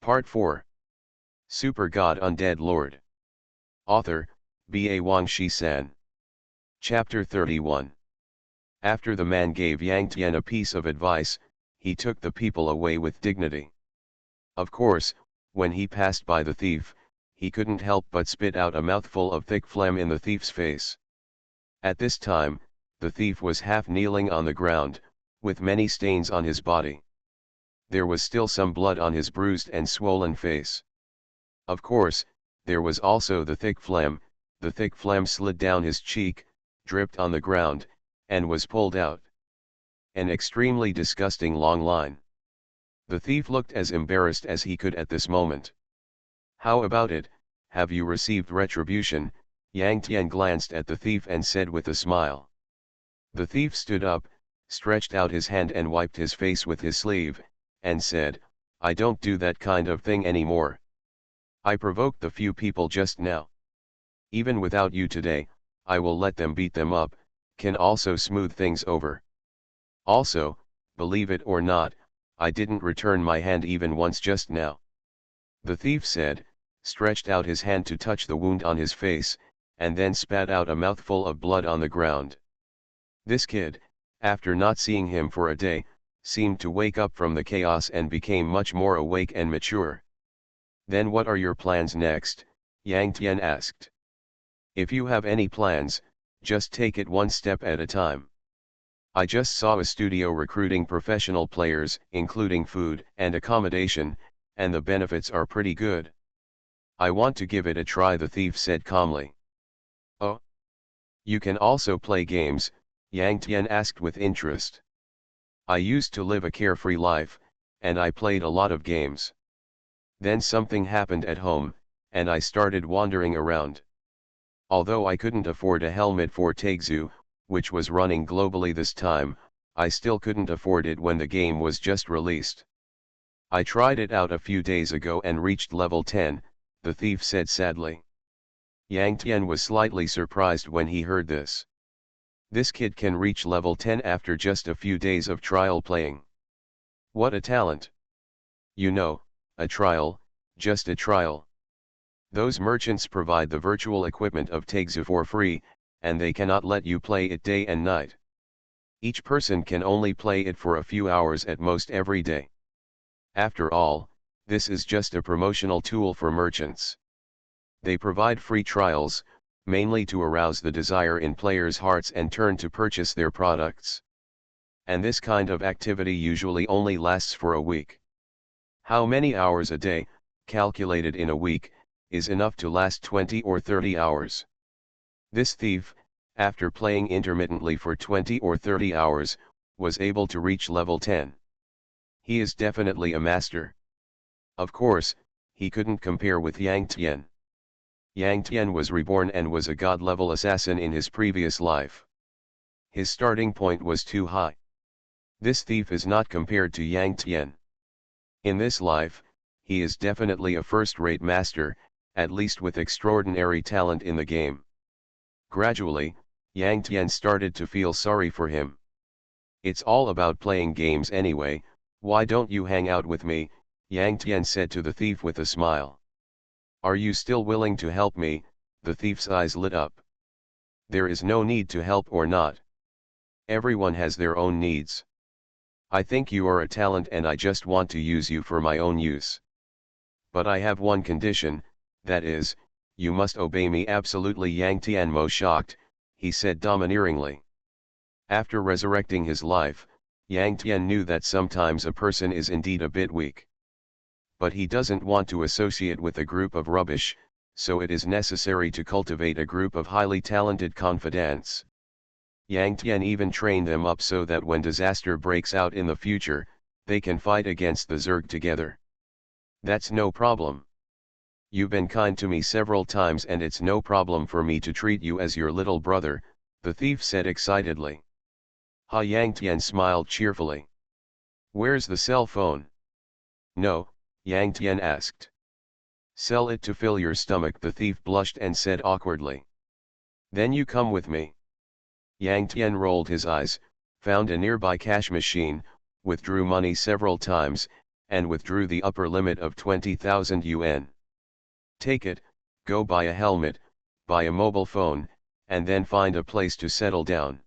Part 4. Super God Undead Lord. Author, B.A. Wang Shi-san. Chapter 31. After the man gave Yang Tian a piece of advice, he took the people away with dignity. Of course, when he passed by the thief, he couldn't help but spit out a mouthful of thick phlegm in the thief's face. At this time, the thief was half kneeling on the ground, with many stains on his body. There was still some blood on his bruised and swollen face. Of course, there was also the thick phlegm. The thick phlegm slid down his cheek, dripped on the ground, and was pulled out. An extremely disgusting long line. The thief looked as embarrassed as he could at this moment. "How about it, have you received retribution?" Yang Tian glanced at the thief and said with a smile. The thief stood up, stretched out his hand and wiped his face with his sleeve, and said, "I don't do that kind of thing anymore. I provoked the few people just now. Even without you today, I will let them beat them up, can also smooth things over. Also, believe it or not, I didn't return my hand even once just now." The thief said, stretched out his hand to touch the wound on his face, and then spat out a mouthful of blood on the ground. This kid, after not seeing him for a day, seemed to wake up from the chaos and became much more awake and mature. "Then what are your plans next?" Yang Tian asked. "If you have any plans, just take it one step at a time. I just saw a studio recruiting professional players, including food and accommodation, and the benefits are pretty good. I want to give it a try," the thief said calmly. "Oh? You can also play games?" Yang Tian asked with interest. "I used to live a carefree life, and I played a lot of games. Then something happened at home, and I started wandering around. Although I couldn't afford a helmet for Takezu, which was running globally this time, I still couldn't afford it when the game was just released. I tried it out a few days ago and reached level 10, the thief said sadly. Yang Tian was slightly surprised when he heard this. This kid can reach level 10 after just a few days of trial playing. What a talent! You know, a trial, just a trial. Those merchants provide the virtual equipment of Takezu for free, and they cannot let you play it day and night. Each person can only play it for a few hours at most every day. After all, this is just a promotional tool for merchants. They provide free trials, mainly to arouse the desire in players' hearts and turn to purchase their products. And this kind of activity usually only lasts for a week. How many hours a day, calculated in a week, is enough to last 20 or 30 hours? This thief, after playing intermittently for 20 or 30 hours, was able to reach level 10. He is definitely a master. Of course, he couldn't compare with Yang Tian. Yang Tian was reborn and was a god-level assassin in his previous life. His starting point was too high. This thief is not compared to Yang Tian. In this life, he is definitely a first-rate master, at least with extraordinary talent in the game. Gradually, Yang Tian started to feel sorry for him. "It's all about playing games anyway, why don't you hang out with me?" Yang Tian said to the thief with a smile. "Are you still willing to help me?" The thief's eyes lit up. "There is no need to help or not. Everyone has their own needs. I think you are a talent and I just want to use you for my own use. But I have one condition, that is, you must obey me absolutely." Yang Tian was shocked, he said domineeringly. After resurrecting his life, Yang Tian knew that sometimes a person is indeed a bit weak. But he doesn't want to associate with a group of rubbish, so it is necessary to cultivate a group of highly talented confidants. Yang Tian even trained them up so that when disaster breaks out in the future, they can fight against the Zerg together. "That's no problem. You've been kind to me several times and it's no problem for me to treat you as your little brother," the thief said excitedly. Yang Tian smiled cheerfully. "Where's the cell phone?" "No," Yang Tian asked. "Sell it to fill your stomach," the thief blushed and said awkwardly. "Then you come with me." Yang Tian rolled his eyes, found a nearby cash machine, withdrew money several times, and withdrew the upper limit of 20,000 yuan. Take it, go buy a helmet, buy a mobile phone, and then find a place to settle down.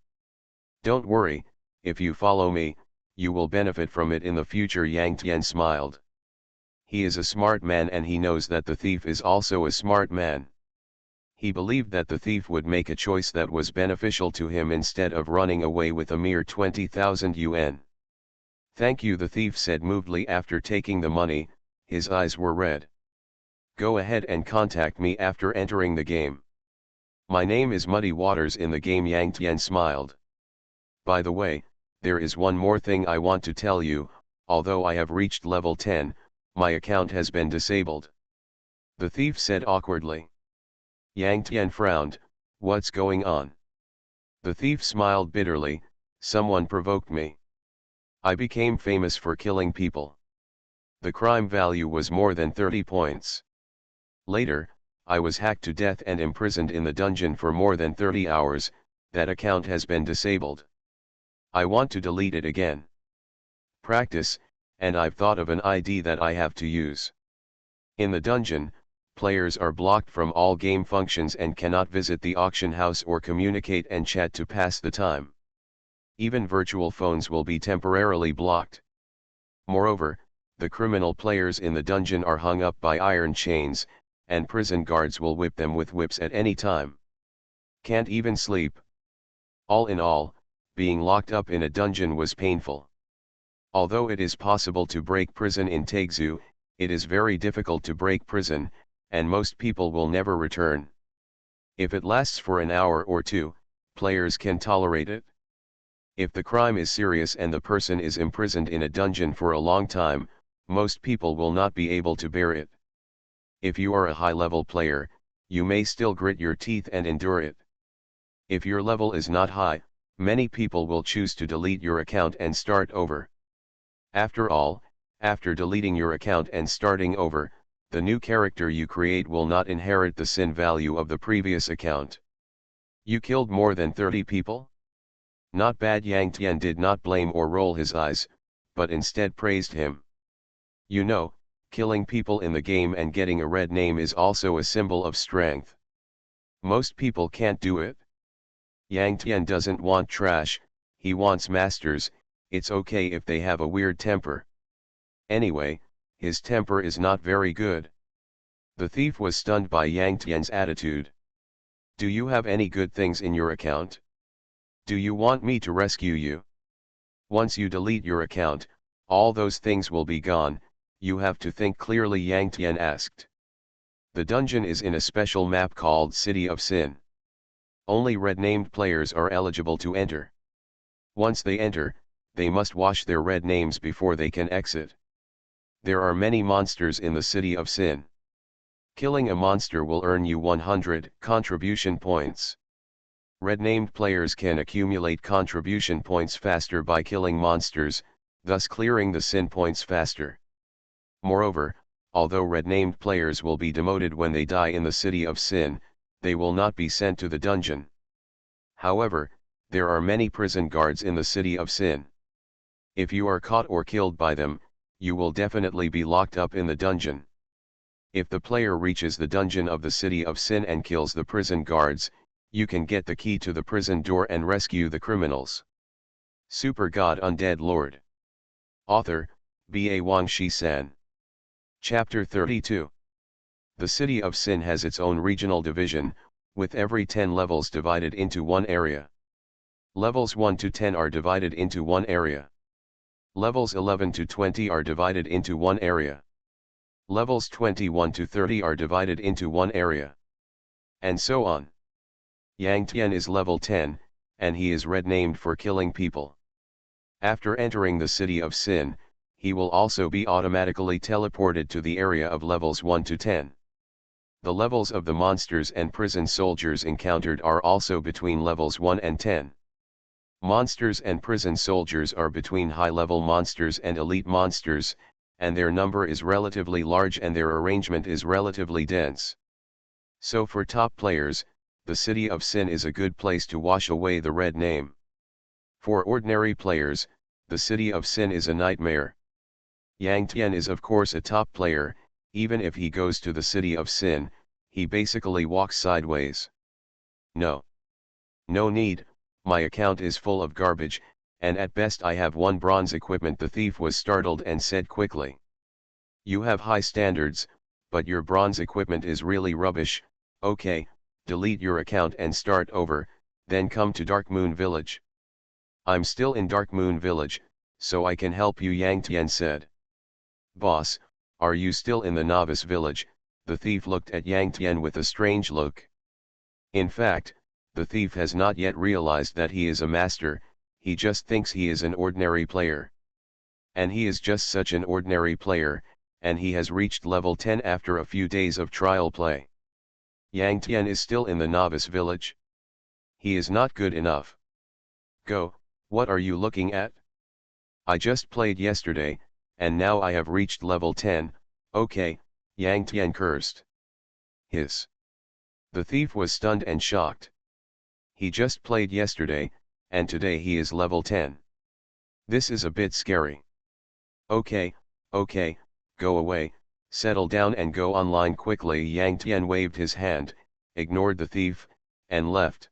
Don't worry, if you follow me, you will benefit from it in the future. Yang Tian smiled. He is a smart man and he knows that the thief is also a smart man. He believed that the thief would make a choice that was beneficial to him instead of running away with a mere 20,000 yuan. Thank you, the thief said moodily after taking the money. His eyes were red. Go ahead and contact me after entering the game. My name is Muddy Waters in the game. Yang Tian smiled. By the way, there is one more thing I want to tell you. Although I have reached level 10, my account has been disabled. The thief said awkwardly. Yang Tian frowned. What's going on? The thief smiled bitterly. Someone provoked me. I became famous for killing people. The crime value was more than 30 points. Later, I was hacked to death and imprisoned in the dungeon for more than 30 hours. That account has been disabled. I want to delete it again. Practice, and I've thought of an ID that I have to use. In the dungeon, players are blocked from all game functions and cannot visit the auction house or communicate and chat to pass the time. Even virtual phones will be temporarily blocked. Moreover, the criminal players in the dungeon are hung up by iron chains, and prison guards will whip them with whips at any time. Can't even sleep. All in all, being locked up in a dungeon was painful. Although it is possible to break prison in Taizhou, it is very difficult to break prison, and most people will never return. If it lasts for an hour or two, players can tolerate it. If the crime is serious and the person is imprisoned in a dungeon for a long time, most people will not be able to bear it. If you are a high-level player, you may still grit your teeth and endure it. If your level is not high, many people will choose to delete your account and start over. After all, after deleting your account and starting over, the new character you create will not inherit the sin value of the previous account. You killed more than 30 people? Not bad. Yang Tian did not blame or roll his eyes, but instead praised him. You know, killing people in the game and getting a red name is also a symbol of strength. Most people can't do it. Yang Tian doesn't want trash, he wants masters. It's okay if they have a weird temper. Anyway, his temper is not very good. The thief was stunned by Yang Tian's attitude. Do you have any good things in your account? Do you want me to rescue you? Once you delete your account, all those things will be gone. You have to think clearly, Yang Tian asked. The dungeon is in a special map called City of Sin. Only red-named players are eligible to enter. Once they enter, they must wash their red names before they can exit. There are many monsters in the City of Sin. Killing a monster will earn you 100 contribution points. Red-named players can accumulate contribution points faster by killing monsters, thus clearing the sin points faster. Moreover, although red-named players will be demoted when they die in the City of Sin, they will not be sent to the dungeon. However, there are many prison guards in the City of Sin. If you are caught or killed by them, you will definitely be locked up in the dungeon. If the player reaches the dungeon of the City of Sin and kills the prison guards, you can get the key to the prison door and rescue the criminals. Super God Undead Lord. Author, B.A. Wang Shi-san. Chapter 32. The City of Sin has its own regional division, with every 10 levels divided into one area. Levels 1 to 10 are divided into one area. Levels 11 to 20 are divided into one area. Levels 21 to 30 are divided into one area. And so on. Yang Tian is level 10, and he is red-named for killing people. After entering the City of Sin, he will also be automatically teleported to the area of levels 1 to 10. The levels of the monsters and prison soldiers encountered are also between levels 1 and 10. Monsters and prison soldiers are between high-level monsters and elite monsters, and their number is relatively large and their arrangement is relatively dense. So for top players, the City of Sin is a good place to wash away the red name. For ordinary players, the City of Sin is a nightmare. Yang Tian is of course a top player. Even if he goes to the City of Sin, he basically walks sideways. No. No need, my account is full of garbage, and at best I have one bronze equipment. The thief was startled and said quickly. You have high standards, but your bronze equipment is really rubbish. Okay, delete your account and start over, then come to Dark Moon Village. I'm still in Dark Moon Village, so I can help you, Yang Tian said. Boss, are you still in the novice village? The thief looked at Yang Tian with a strange look. In fact, the thief has not yet realized that he is a master, he just thinks he is an ordinary player. And he is just such an ordinary player, and he has reached level 10 after a few days of trial play. Yang Tian is still in the novice village. He is not good enough. Go, what are you looking at? I just played yesterday, and now I have reached level 10, okay, Yang Tian cursed. Hiss. The thief was stunned and shocked. He just played yesterday, and today he is level 10. This is a bit scary. Okay, go away, settle down and go online quickly. Yang Tian waved his hand, ignored the thief, and left.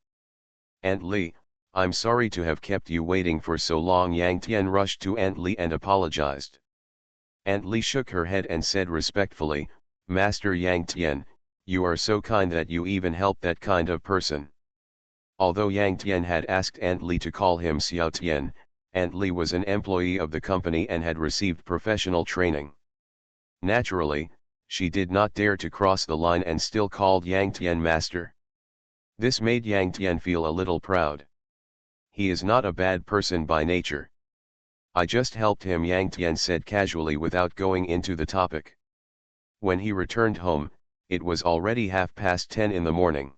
Aunt Li, I'm sorry to have kept you waiting for so long. Yang Tian rushed to Aunt Li and apologized. Aunt Li shook her head and said respectfully, Master Yang Tian, you are so kind that you even help that kind of person. Although Yang Tian had asked Aunt Li to call him Xiao Tian, Aunt Li was an employee of the company and had received professional training. Naturally, she did not dare to cross the line and still called Yang Tian master. This made Yang Tian feel a little proud. He is not a bad person by nature. I just helped him, Yang Tian said casually without going into the topic. When he returned home, it was already 10:30 in the morning.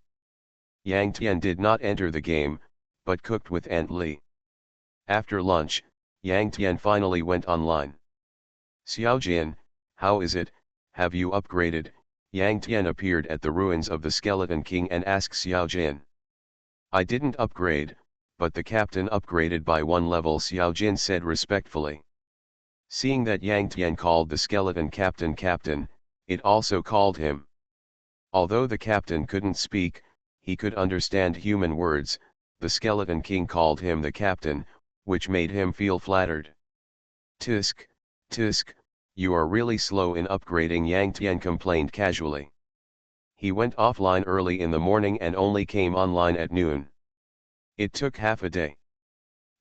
Yang Tian did not enter the game, but cooked with Aunt Li. After lunch, Yang Tian finally went online. Xiao Jian, how is it, have you upgraded? Yang Tian appeared at the ruins of the Skeleton King and asked Xiao Jian. I didn't upgrade, but the captain upgraded by 1 level, Xiao Jian said respectfully. Seeing that Yang Tian called the skeleton captain, it also called him. Although the captain couldn't speak, he could understand human words. The Skeleton King called him the captain, which made him feel flattered. Tisk, you are really slow in upgrading, Yang Tian complained casually. He went offline early in the morning and only came online at noon. It took half a day.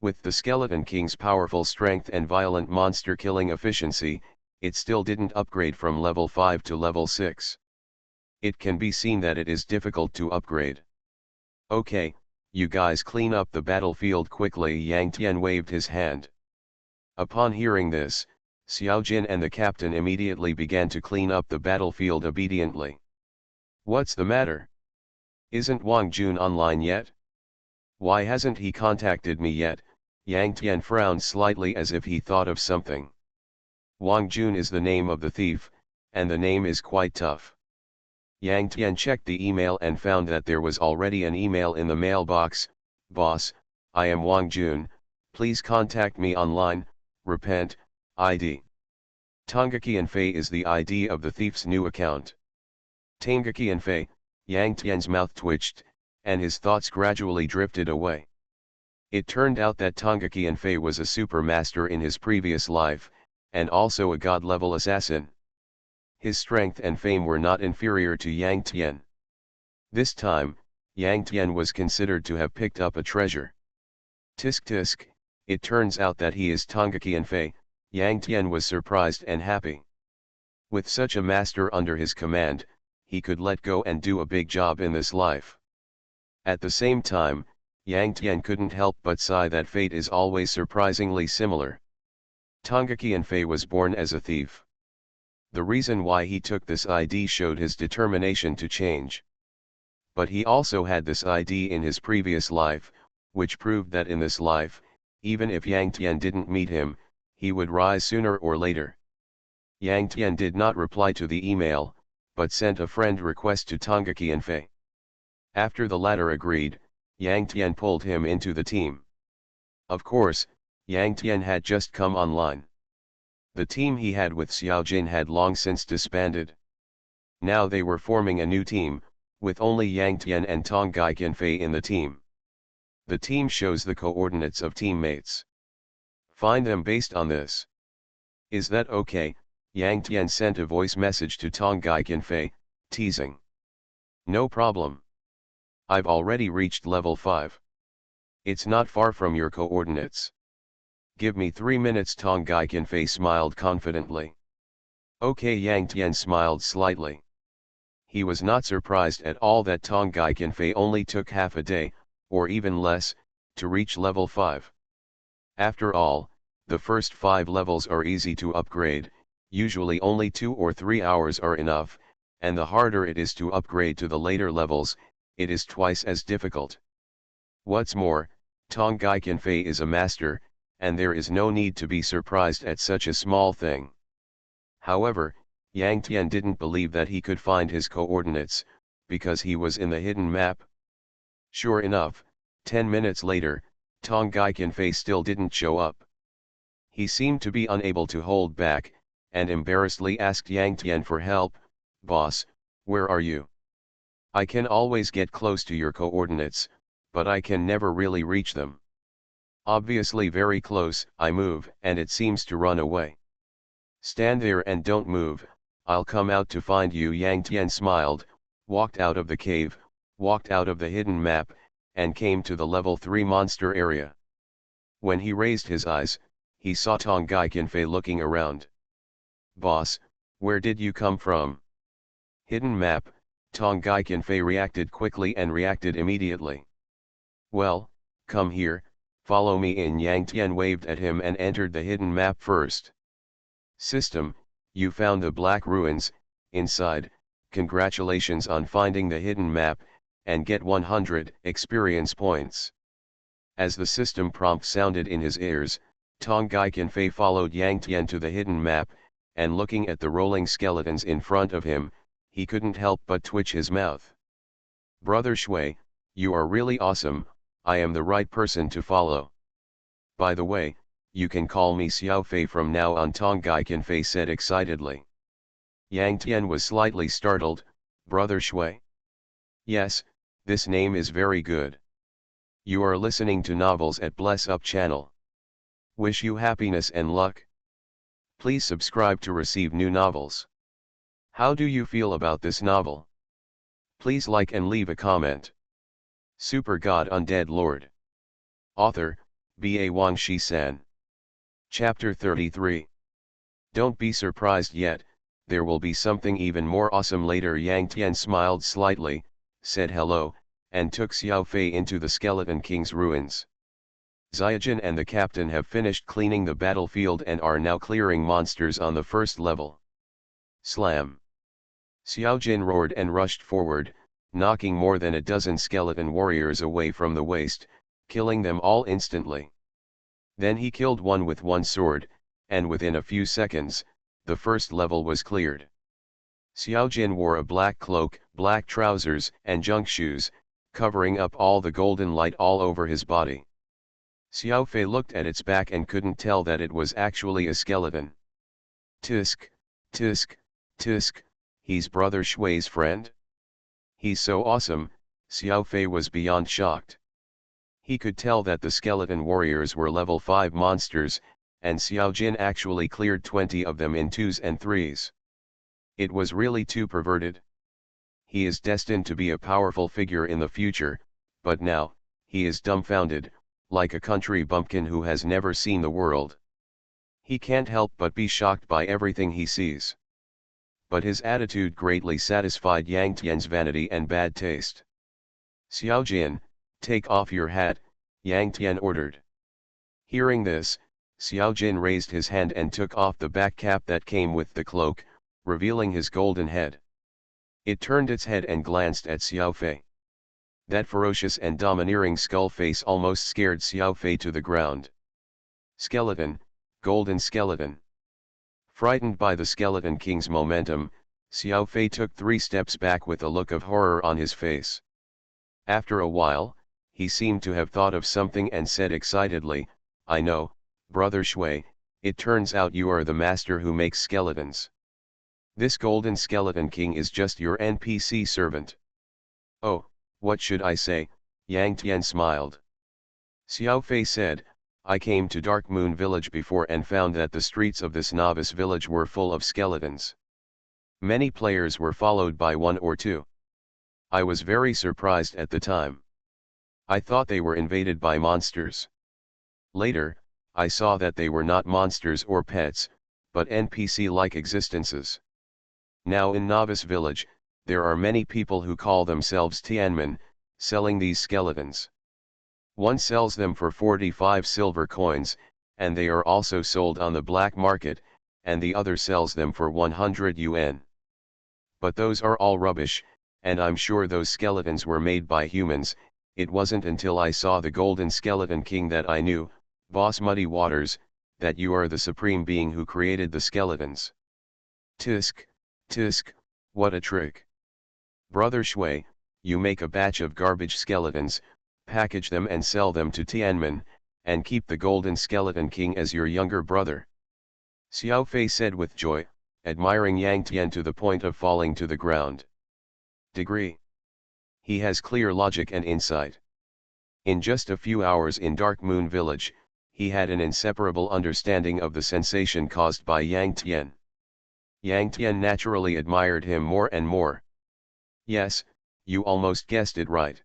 With the Skeleton King's powerful strength and violent monster killing efficiency, it still didn't upgrade from level 5 to level 6. It can be seen that it is difficult to upgrade. Okay, you guys clean up the battlefield quickly, Yang Tian waved his hand. Upon hearing this, Xiao Jin and the captain immediately began to clean up the battlefield obediently. What's the matter? Isn't Wang Jun online yet? Why hasn't he contacted me yet? Yang Tian frowned slightly as if he thought of something. Wang Jun is the name of the thief, and the name is quite tough. Yang Tian checked the email and found that there was already an email in the mailbox. Boss, I am Wang Jun, please contact me online, repent, ID. Tongaki Fei is the ID of the thief's new account. Tongaki Fei, Yang Tian's mouth twitched, and his thoughts gradually drifted away. It turned out that Tongaki Fei was a super master in his previous life, and also a god-level assassin. His strength and fame were not inferior to Yang Tian. This time, Yang Tian was considered to have picked up a treasure. Tisk, it turns out that he is Tongaki Fei. Yang Tian was surprised and happy. With such a master under his command, he could let go and do a big job in this life. At the same time, Yang Tian couldn't help but sigh that fate is always surprisingly similar. Tongaki Fei was born as a thief. The reason why he took this ID showed his determination to change. But he also had this ID in his previous life, which proved that in this life, even if Yang Tian didn't meet him, he would rise sooner or later. Yang Tian did not reply to the email, but sent a friend request to Tongaki Fei. After the latter agreed, Yang Tian pulled him into the team. Of course, Yang Tian had just come online. The team he had with Xiao Jin had long since disbanded. Now they were forming a new team, with only Yang Tian and Tong Gai Qinfei in the team. The team shows the coordinates of teammates. Find them based on this. Is that okay? Yang Tian sent a voice message to Tong Gai Qinfei, teasing. No problem. I've already reached level 5. It's not far from your coordinates. Give me 3 minutes. Tong Gai Qinfei smiled confidently. Okay. Yang Tian smiled slightly. He was not surprised at all that Tong Gai Qinfei only took half a day, or even less, to reach level 5. After all, the first 5 levels are easy to upgrade, usually only 2 or 3 hours are enough, and the harder it is to upgrade to the later levels, it is twice as difficult. What's more, Tong Gai Qinfei is a master, and there is no need to be surprised at such a small thing. However, Yang Tian didn't believe that he could find his coordinates, because he was in the hidden map. Sure enough, 10 minutes later, Tong Gai Qinfei still didn't show up. He seemed to be unable to hold back, and embarrassedly asked Yang Tian for help. Boss, where are you? I can always get close to your coordinates, but I can never really reach them. Obviously very close. I move and it seems to run away. Stand there and don't move, I'll come out to find you. Yang Tian smiled, walked out of the cave, walked out of the hidden map, and came to the level 3 monster area. When he raised his eyes, he saw Tong Gai Qinfei looking around. Boss, where did you come from? Hidden map. Tong Gai Qinfei reacted quickly and reacted immediately. Well, come here, follow me in. Yang Tian waved at him and entered the hidden map first. System, you found the Black Ruins. Inside, congratulations on finding the hidden map, and get 100 experience points. As the system prompt sounded in his ears, Tong Gai Qinfei followed Yang Tian to the hidden map, and looking at the rolling skeletons in front of him, he couldn't help but twitch his mouth. Brother Shui, you are really awesome, I am the right person to follow. By the way, you can call me Xiao Fei from now on, Tong Gai Qinfei said excitedly. Yang Tian was slightly startled. Brother Shui? Yes, this name is very good. You are listening to novels at Bless Up channel. Wish you happiness and luck. Please subscribe to receive new novels. How do you feel about this novel? Please like and leave a comment. Super God Undead Lord. Author, B.A. Wang Shi-san. Chapter 33. Don't be surprised yet, there will be something even more awesome later. Yang Tian smiled slightly, said hello, and took Xiao Fei into the Skeleton King's ruins. Xiaojin and the captain have finished cleaning the battlefield and are now clearing monsters on the first level. Slam! Xiaojin roared and rushed forward, knocking more than a dozen skeleton warriors away from the waist, killing them all instantly. Then he killed one with one sword, and within a few seconds, the first level was cleared. Xiaojin wore a black cloak, black trousers, and junk shoes, covering up all the golden light all over his body. Xiao Fei looked at its back and couldn't tell that it was actually a skeleton. Tisk, tisk, tisk, he's Brother Shui's friend? He's so awesome, Xiao Fei was beyond shocked. He could tell that the skeleton warriors were level 5 monsters, and Xiao Jin actually cleared 20 of them in 2s and 3s. It was really too perverted. He is destined to be a powerful figure in the future, but now, he is dumbfounded, like a country bumpkin who has never seen the world. He can't help but be shocked by everything he sees. But his attitude greatly satisfied Yang Tian's vanity and bad taste. Xiao Jin, take off your hat, Yang Tian ordered. Hearing this, Xiao Jin raised his hand and took off the back cap that came with the cloak, revealing his golden head. It turned its head and glanced at Xiao Fei. That ferocious and domineering skull face almost scared Xiao Fei to the ground. Skeleton, golden skeleton. Frightened by the Skeleton King's momentum, Xiao Fei took 3 steps back with a look of horror on his face. After a while, he seemed to have thought of something and said excitedly, I know, Brother Shui, It turns out you are the master who makes skeletons. This golden skeleton king is just your NPC servant. Oh, what should I say? Yang Tian smiled. Xiao Fei said, I came to Dark Moon Village before and found that the streets of this novice village were full of skeletons. Many players were followed by one or two. I was very surprised at the time. I thought they were invaded by monsters. Later, I saw that they were not monsters or pets, but NPC-like existences. Now in Novice Village, there are many people who call themselves Tianmen, selling these skeletons. One sells them for 45 silver coins, and they are also sold on the black market, and the other sells them for 100 yuan. But those are all rubbish, and I'm sure those skeletons were made by humans. It wasn't until I saw the Golden Skeleton King that I knew, Boss Muddy Waters, that you are the supreme being who created the skeletons. Tisk, tisk, what a trick. Brother Shui, you make a batch of garbage skeletons, package them and sell them to Tianmen, and keep the Golden Skeleton King as your younger brother. Xiao Fei said with joy, admiring Yang Tian to the point of falling to the ground. Degree. He has clear logic and insight. In just a few hours in Dark Moon Village, he had an inseparable understanding of the sensation caused by Yang Tian. Yang Tian naturally admired him more and more. Yes, you almost guessed it right.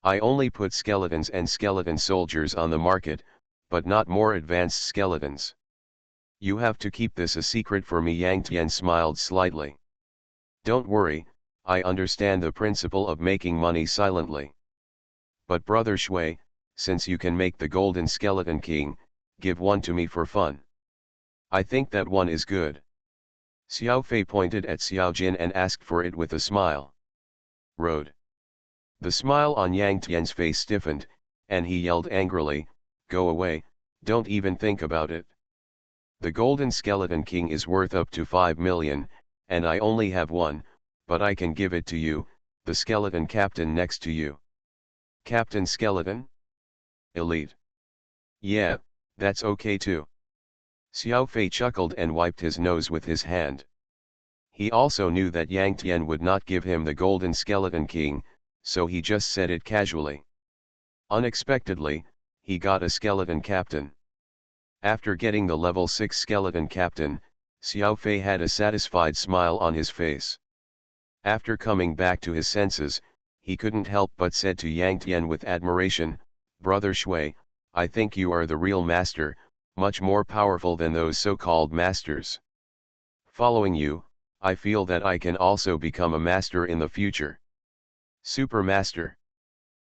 I only put skeletons and skeleton soldiers on the market, but not more advanced skeletons. You have to keep this a secret for me. Yang Tian smiled slightly. Don't worry, I understand the principle of making money silently. But Brother Shui, since you can make the Golden Skeleton King, give one to me for fun. I think that one is good. Xiao Fei pointed at Xiao Jin and asked for it with a smile. Road. The smile on Yang Tian's face stiffened, and he yelled angrily, go away, don't even think about it. The Golden Skeleton King is worth up to 5 million, and I only have one, but I can give it to you, the skeleton captain next to you. Captain Skeleton? Elite. Yeah, that's okay too. Xiao Fei chuckled and wiped his nose with his hand. He also knew that Yang Tian would not give him the Golden Skeleton King, so he just said it casually. Unexpectedly, he got a skeleton captain. After getting the level 6 skeleton captain, Xiao Fei had a satisfied smile on his face. After coming back to his senses, he couldn't help but said to Yang Tian with admiration, Brother Shui, I think you are the real master, much more powerful than those so-called masters. Following you, I feel that I can also become a master in the future. Super Master.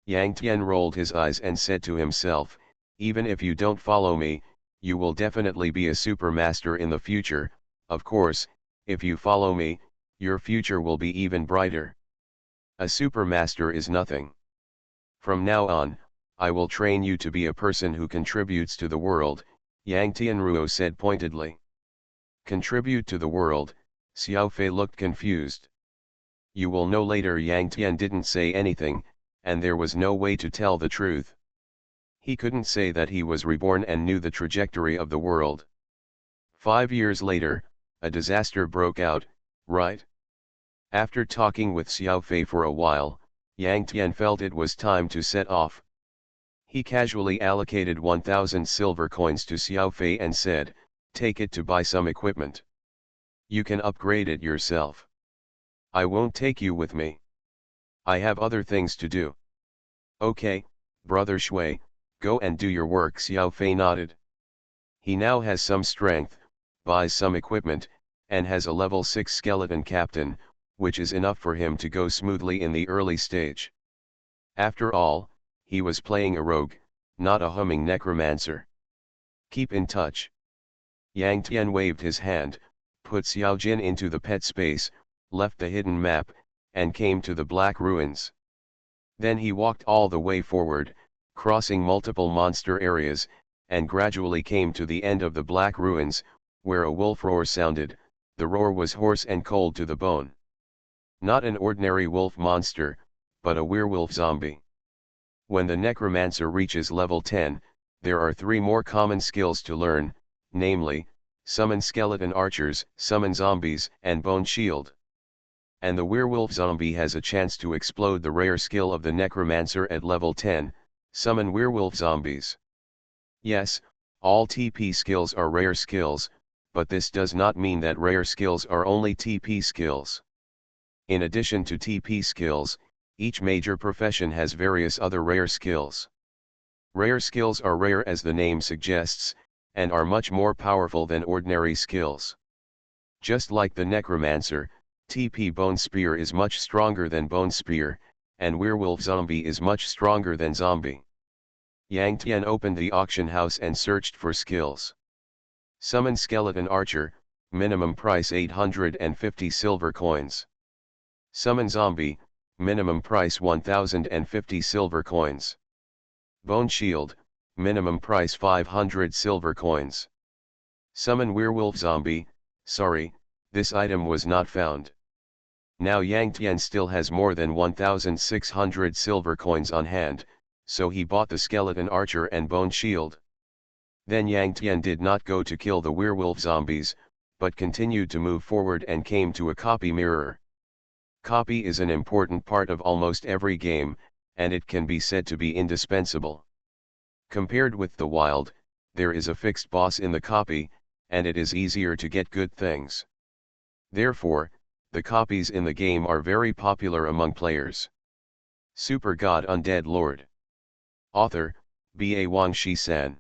Yang Tian rolled his eyes and said to himself, even if you don't follow me, you will definitely be a super master in the future. Of course, if you follow me, your future will be even brighter. A super master is nothing. From now on, I will train you to be a person who contributes to the world, Yang Tianruo said pointedly. Contribute to the world, Xiao Fei looked confused. You will know later. Yang Tian didn't say anything, and there was no way to tell the truth. He couldn't say that he was reborn and knew the trajectory of the world. 5 years later, a disaster broke out, right? After talking with Xiao Fei for a while, Yang Tian felt it was time to set off. He casually allocated 1,000 silver coins to Xiao Fei and said, take it to buy some equipment. You can upgrade it yourself. I won't take you with me. I have other things to do. Okay, Brother Shui, go and do your work. Xiao Fei nodded. He now has some strength, buys some equipment, and has a level 6 skeleton captain, which is enough for him to go smoothly in the early stage. After all, he was playing a rogue, not a humming necromancer. Keep in touch. Yang Tian waved his hand, put Xiao Jin into the pet space, left the hidden map, and came to the Black Ruins. Then he walked all the way forward, crossing multiple monster areas, and gradually came to the end of the Black Ruins, where a wolf roar sounded. The roar was hoarse and cold to the bone. Not an ordinary wolf monster, but a werewolf zombie. When the Necromancer reaches level 10, there are 3 more common skills to learn: namely, summon skeleton archers, summon zombies, and bone shield. And the werewolf zombie has a chance to explode the rare skill of the Necromancer at level 10, summon werewolf zombies. Yes, all TP skills are rare skills, but this does not mean that rare skills are only TP skills. In addition to TP skills, each major profession has various other rare skills. Rare skills are rare as the name suggests, and are much more powerful than ordinary skills. Just like the Necromancer, TP Bone Spear is much stronger than Bone Spear, and Werewolf Zombie is much stronger than Zombie. Yang Tian opened the auction house and searched for skills. Summon Skeleton Archer, minimum price 850 silver coins. Summon Zombie, minimum price 1050 silver coins. Bone Shield, minimum price 500 silver coins. Summon Werewolf Zombie, sorry, this item was not found. Now Yang Tian still has more than 1600 silver coins on hand, so he bought the Skeleton Archer and Bone Shield. Then Yang Tian did not go to kill the werewolf zombies, but continued to move forward and came to a copy mirror. Copy is an important part of almost every game, and it can be said to be indispensable. Compared with the wild, there is a fixed boss in the copy, and it is easier to get good things. Therefore, the copies in the game are very popular among players. Super God Undead Lord. Author, Ba Wang Shi-san.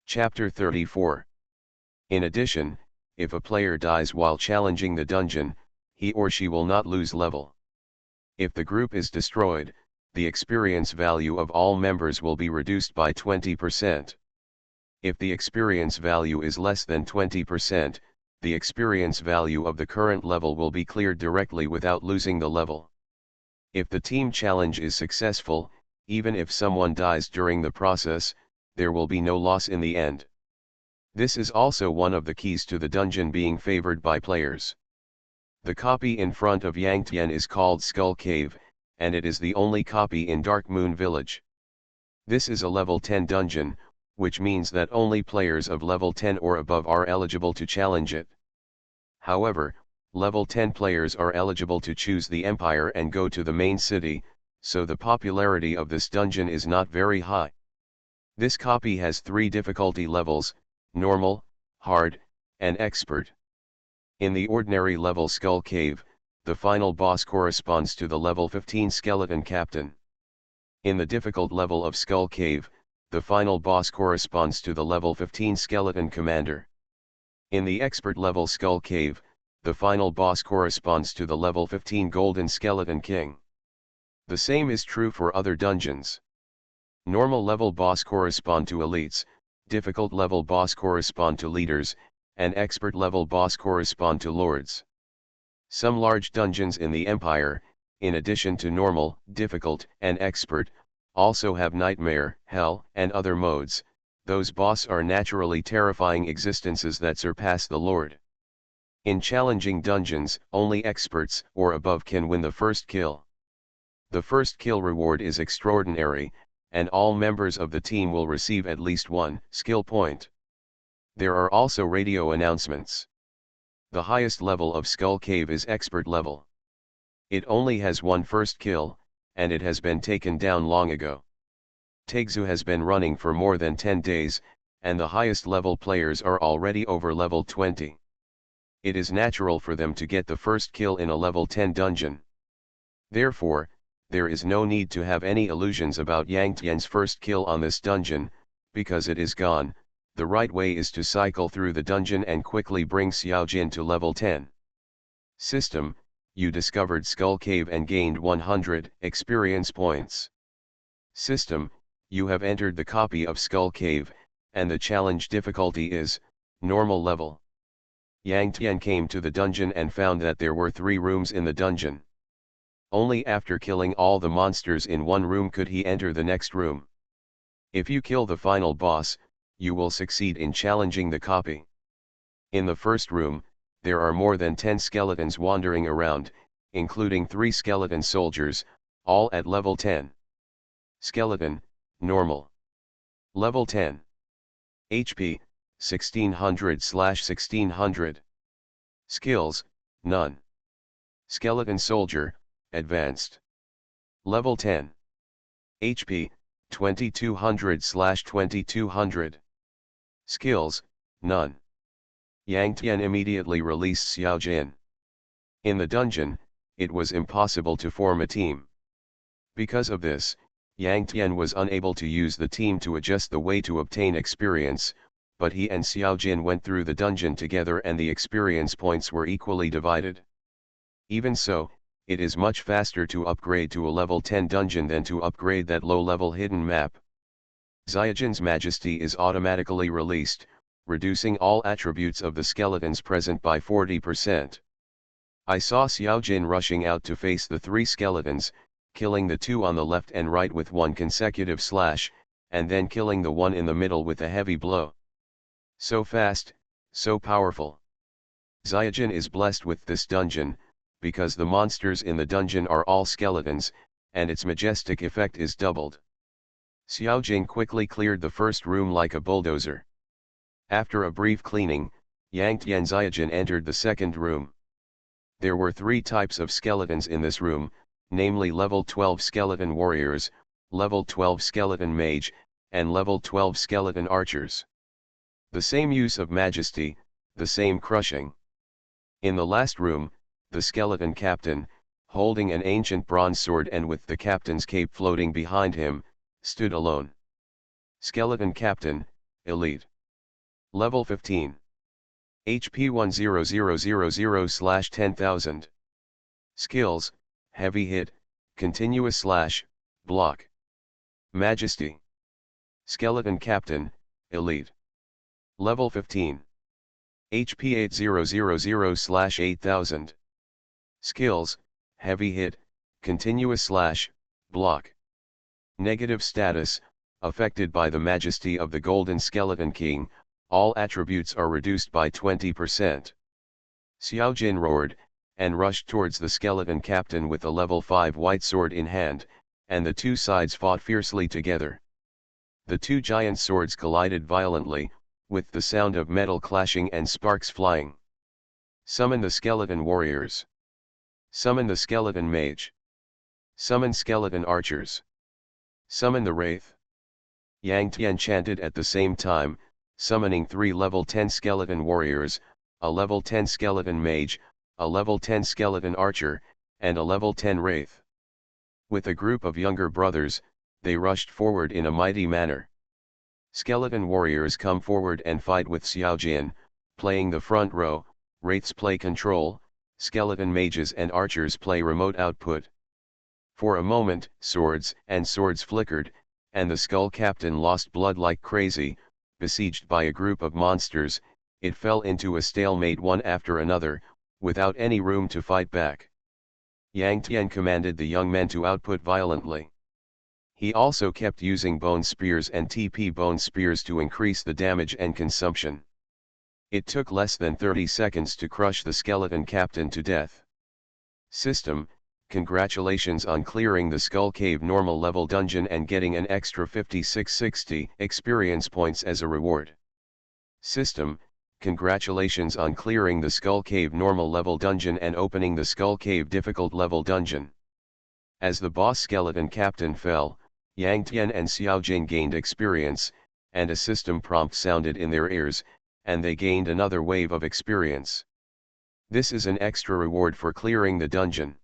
Chapter 34. In addition, if a player dies while challenging the dungeon, he or she will not lose level. If the group is destroyed, the experience value of all members will be reduced by 20%. If the experience value is less than 20%, the experience value of the current level will be cleared directly without losing the level. If the team challenge is successful, even if someone dies during the process, there will be no loss in the end. This is also one of the keys to the dungeon being favored by players. The copy in front of Yang Tian is called Skull Cave, and it is the only copy in Dark Moon Village. This is a level 10 dungeon, which means that only players of level 10 or above are eligible to challenge it. However, level 10 players are eligible to choose the Empire and go to the main city, so the popularity of this dungeon is not very high. This copy has 3 difficulty levels: normal, hard, and expert. In the ordinary level Skull Cave, the final boss corresponds to the level 15 Skeleton Captain. In the difficult level of Skull Cave, the final boss corresponds to the level 15 Skeleton Commander. In the expert level Skull Cave, the final boss corresponds to the level 15 Golden Skeleton King. The same is true for other dungeons. Normal level boss correspond to elites, difficult level boss correspond to leaders, and expert level boss correspond to lords. Some large dungeons in the Empire, in addition to normal, difficult, and expert, also have nightmare, hell, and other modes. Those boss are naturally terrifying existences that surpass the lord. In challenging dungeons, only experts or above can win the first kill. The first kill reward is extraordinary, and all members of the team will receive at least 1 skill point. There are also radio announcements. The highest level of Skull Cave is expert level. It only has 1 first kill, and it has been taken down long ago. Taegzu has been running for more than 10 days, and the highest level players are already over level 20. It is natural for them to get the first kill in a level 10 dungeon. Therefore, there is no need to have any illusions about Yang Tian's first kill on this dungeon, because it is gone. The right way is to cycle through the dungeon and quickly bring Xiaojin to level 10. System: you discovered Skull Cave and gained 100 experience points. System: you have entered the copy of Skull Cave, and the challenge difficulty is normal level. Yang Tian came to the dungeon and found that there were 3 rooms in the dungeon. Only after killing all the monsters in one room could he enter the next room. If you kill the final boss, you will succeed in challenging the copy. In the first room, there are more than 10 skeletons wandering around, including 3 skeleton soldiers, all at level 10. Skeleton, normal. Level 10. HP, 1600/1600. Skills, none. Skeleton Soldier, Advanced. Level 10. HP, 2200/2200. Skills, none. Yang Tian immediately released Xiao Jin. In the dungeon, it was impossible to form a team. Because of this, Yang Tian was unable to use the team to adjust the way to obtain experience, but he and Xiao Jin went through the dungeon together and the experience points were equally divided. Even so, it is much faster to upgrade to a level 10 dungeon than to upgrade that low-level hidden map. Xiaojin's Majesty is automatically released, reducing all attributes of the skeletons present by 40%. I saw Xiaojin rushing out to face the 3 skeletons, killing the 2 on the left and right with one consecutive slash, and then killing the one in the middle with a heavy blow. So fast, so powerful. Xiaojin is blessed with this dungeon, because the monsters in the dungeon are all skeletons, and its majestic effect is doubled. Xiaojin quickly cleared the first room like a bulldozer. After a brief cleaning, Yang Tian Xiaojin entered the second room. There were 3 types of skeletons in this room, namely level 12 skeleton warriors, level 12 skeleton mage, and level 12 skeleton archers. The same use of majesty, the same crushing. In the last room, the skeleton captain, holding an ancient bronze sword and with the captain's cape floating behind him, stood alone. Skeleton captain, elite. Level 15. HP 10000/10,000. Skills, heavy hit, continuous slash, block. Majesty. Skeleton captain, elite. Level 15. HP 8000/8,000. Skills, heavy hit, continuous slash, block. Negative status, affected by the majesty of the Golden Skeleton King, all attributes are reduced by 20%. Xiaojin roared, and rushed towards the skeleton captain with a level 5 white sword in hand, and the 2 sides fought fiercely together. The 2 giant swords collided violently, with the sound of metal clashing and sparks flying. Summon the skeleton warriors. Summon the skeleton mage. Summon skeleton archers. Summon the wraith. Yang Tian chanted at the same time, summoning 3 level 10 skeleton warriors, a level 10 skeleton mage, a level 10 skeleton archer, and a level 10 wraith. With a group of younger brothers, they rushed forward in a mighty manner. Skeleton warriors come forward and fight with Xiaojin, playing the front row, wraiths play control, skeleton mages and archers play remote output. For a moment, swords flickered, and the skull captain lost blood like crazy. Besieged by a group of monsters, it fell into a stalemate one after another, without any room to fight back. Yang Tian commanded the young men to output violently. He also kept using bone spears and TP bone spears to increase the damage and consumption. It took less than 30 seconds to crush the skeleton captain to death. System, congratulations on clearing the Skull Cave normal level dungeon and getting an extra 5660 experience points as a reward. System, congratulations on clearing the Skull Cave normal level dungeon and opening the Skull Cave difficult level dungeon. As the boss skeleton captain fell, Yang Tian and Xiaojin gained experience, and a system prompt sounded in their ears, and they gained another wave of experience. This is an extra reward for clearing the dungeon.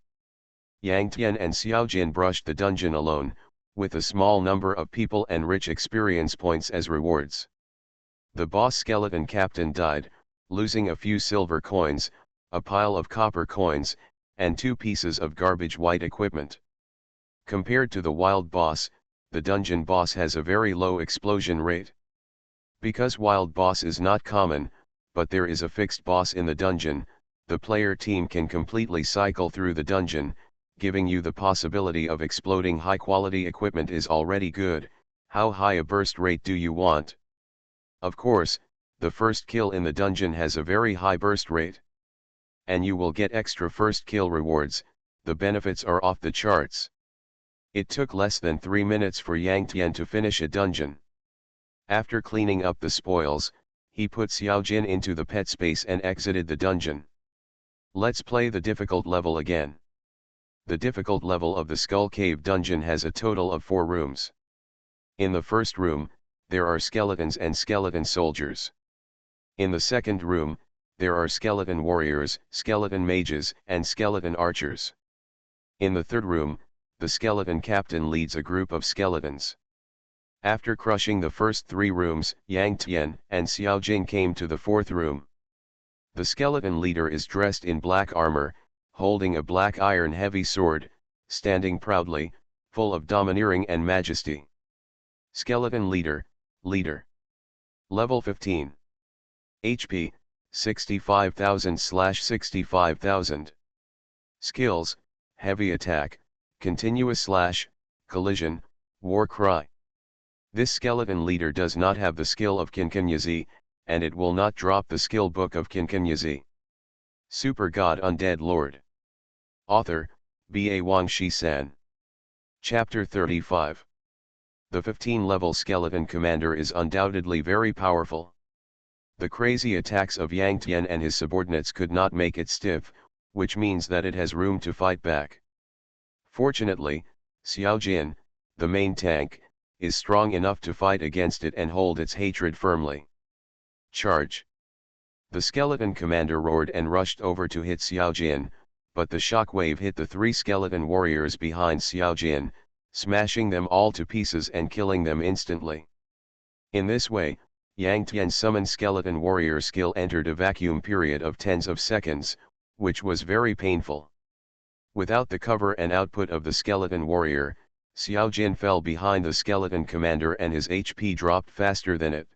Yang Tian and Xiaojin brushed the dungeon alone, with a small number of people and rich experience points as rewards. The boss skeleton captain died, losing a few silver coins, a pile of copper coins, and 2 pieces of garbage white equipment. Compared to the wild boss, the dungeon boss has a very low explosion rate. Because wild boss is not common, but there is a fixed boss in the dungeon, the player team can completely cycle through the dungeon, giving you the possibility of exploding. High quality equipment is already good. How high a burst rate do you want? Of course, the first kill in the dungeon has a very high burst rate. And you will get extra first kill rewards. The benefits are off the charts. It took less than 3 minutes for Yang Tian to finish a dungeon. After cleaning up the spoils, He put Xiao Jin into the pet space and exited the dungeon. Let's play the difficult level again. The difficult level of the Skull Cave dungeon has a total of 4 rooms. In the first room, there are skeletons and skeleton soldiers. In the second room, there are skeleton warriors, skeleton mages, and skeleton archers. In the third room, the skeleton captain leads a group of skeletons. After crushing the first 3 rooms, Yang Tian and Xiao Jin came to the fourth room. The skeleton leader is dressed in black armor, holding a black iron heavy sword, standing proudly, full of domineering and majesty. Skeleton leader, leader. Level 15. HP, 65,000/65,000. Skills, heavy attack, continuous / collision, war cry. This skeleton leader does not have the skill of Kinkanyazi, and it will not drop the skill book of Kinkanyazi. Super God Undead Lord. Author, B.A. Wang Shi-san. Chapter 35. The 15-level skeleton commander is undoubtedly very powerful. The crazy attacks of Yang Tian and his subordinates could not make it stiff, which means that it has room to fight back. Fortunately, Xiao Jin, the main tank, is strong enough to fight against it and hold its hatred firmly. Charge! The skeleton commander roared and rushed over to hit Xiao Jin, but the shockwave hit the 3 skeleton warriors behind Xiao Jin, smashing them all to pieces and killing them instantly. In this way, Yang Tian's summoned skeleton warrior skill entered a vacuum period of tens of seconds, which was very painful. Without the cover and output of the skeleton warrior, Xiao Jin fell behind the skeleton commander and his HP dropped faster than it.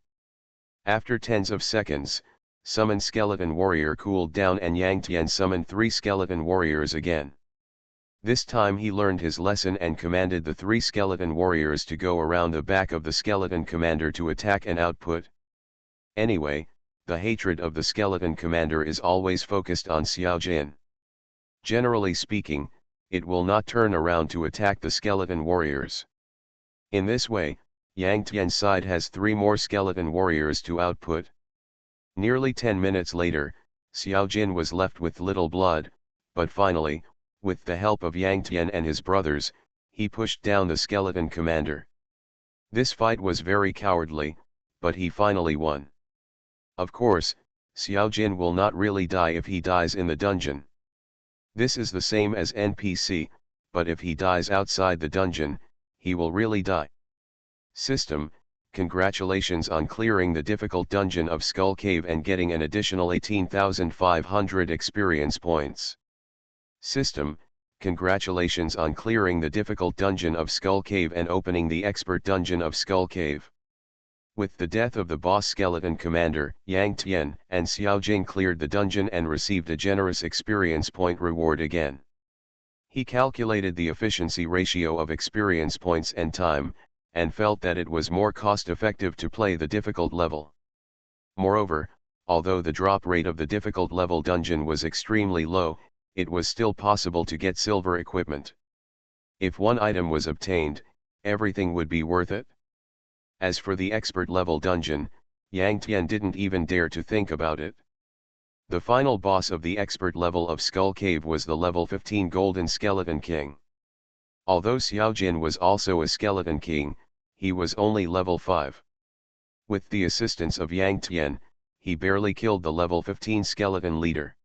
After tens of seconds, summoned skeleton warrior cooled down and Yang Tian summoned 3 skeleton warriors again. This time he learned his lesson and commanded the 3 skeleton warriors to go around the back of the skeleton commander to attack and output. Anyway, the hatred of the skeleton commander is always focused on Xiao Jin. Generally speaking, it will not turn around to attack the skeleton warriors. In this way, Yang Tian's side has 3 more skeleton warriors to output. Nearly 10 minutes later, Xiao Jin was left with little blood, but finally, with the help of Yang Tian and his brothers, he pushed down the skeleton commander. This fight was very cowardly, but he finally won. Of course, Xiao Jin will not really die if he dies in the dungeon. This is the same as NPC, but if he dies outside the dungeon, he will really die. System: congratulations on clearing the difficult dungeon of Skull Cave and getting an additional 18,500 experience points. System: congratulations on clearing the difficult dungeon of Skull Cave and opening the expert dungeon of Skull Cave. With the death of the boss skeleton commander, Yang Tian and Xiao Jin cleared the dungeon and received a generous experience point reward again. He calculated the efficiency ratio of experience points and time, and felt that it was more cost-effective to play the difficult level. Moreover, although the drop rate of the difficult level dungeon was extremely low, it was still possible to get silver equipment. If one item was obtained, everything would be worth it. As for the expert level dungeon, Yang Tian didn't even dare to think about it. The final boss of the expert level of Skull Cave was the level 15 Golden Skeleton King. Although Xiao Jin was also a Skeleton King, he was only level 5. With the assistance of Yang Tian, he barely killed the level 15 Skeleton Leader.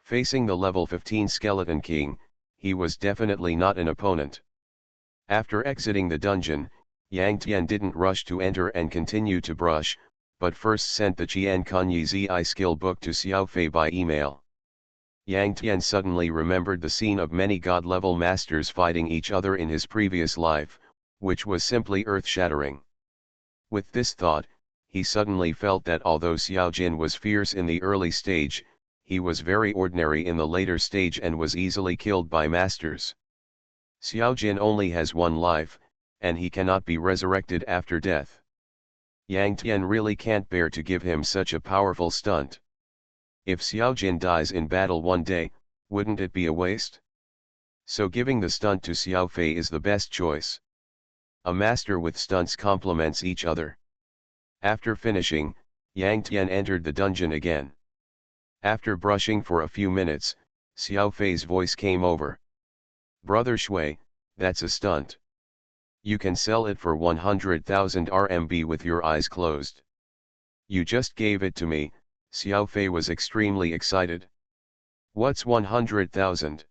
Facing the level 15 Skeleton King, he was definitely not an opponent. After exiting the dungeon, Yang Tian didn't rush to enter and continue to brush, but first sent the Qian Kanyi Zi skill book to Xiao Fei by email. Yang Tian suddenly remembered the scene of many god-level masters fighting each other in his previous life, which was simply earth-shattering. With this thought, he suddenly felt that although Xiao Jin was fierce in the early stage, he was very ordinary in the later stage and was easily killed by masters. Xiao Jin only has 1 life, and he cannot be resurrected after death. Yang Tian really can't bear to give him such a powerful stunt. If Xiao Jin dies in battle one day, wouldn't it be a waste? So giving the stunt to Xiao Fei is the best choice. A master with stunts complements each other. After finishing, Yang Tian entered the dungeon again. After brushing for a few minutes, Xiao Fei's voice came over. "Brother Shui, that's a stunt. You can sell it for 100,000 RMB with your eyes closed." "You just gave it to me." Xiao Fei was extremely excited. "What's 100,000?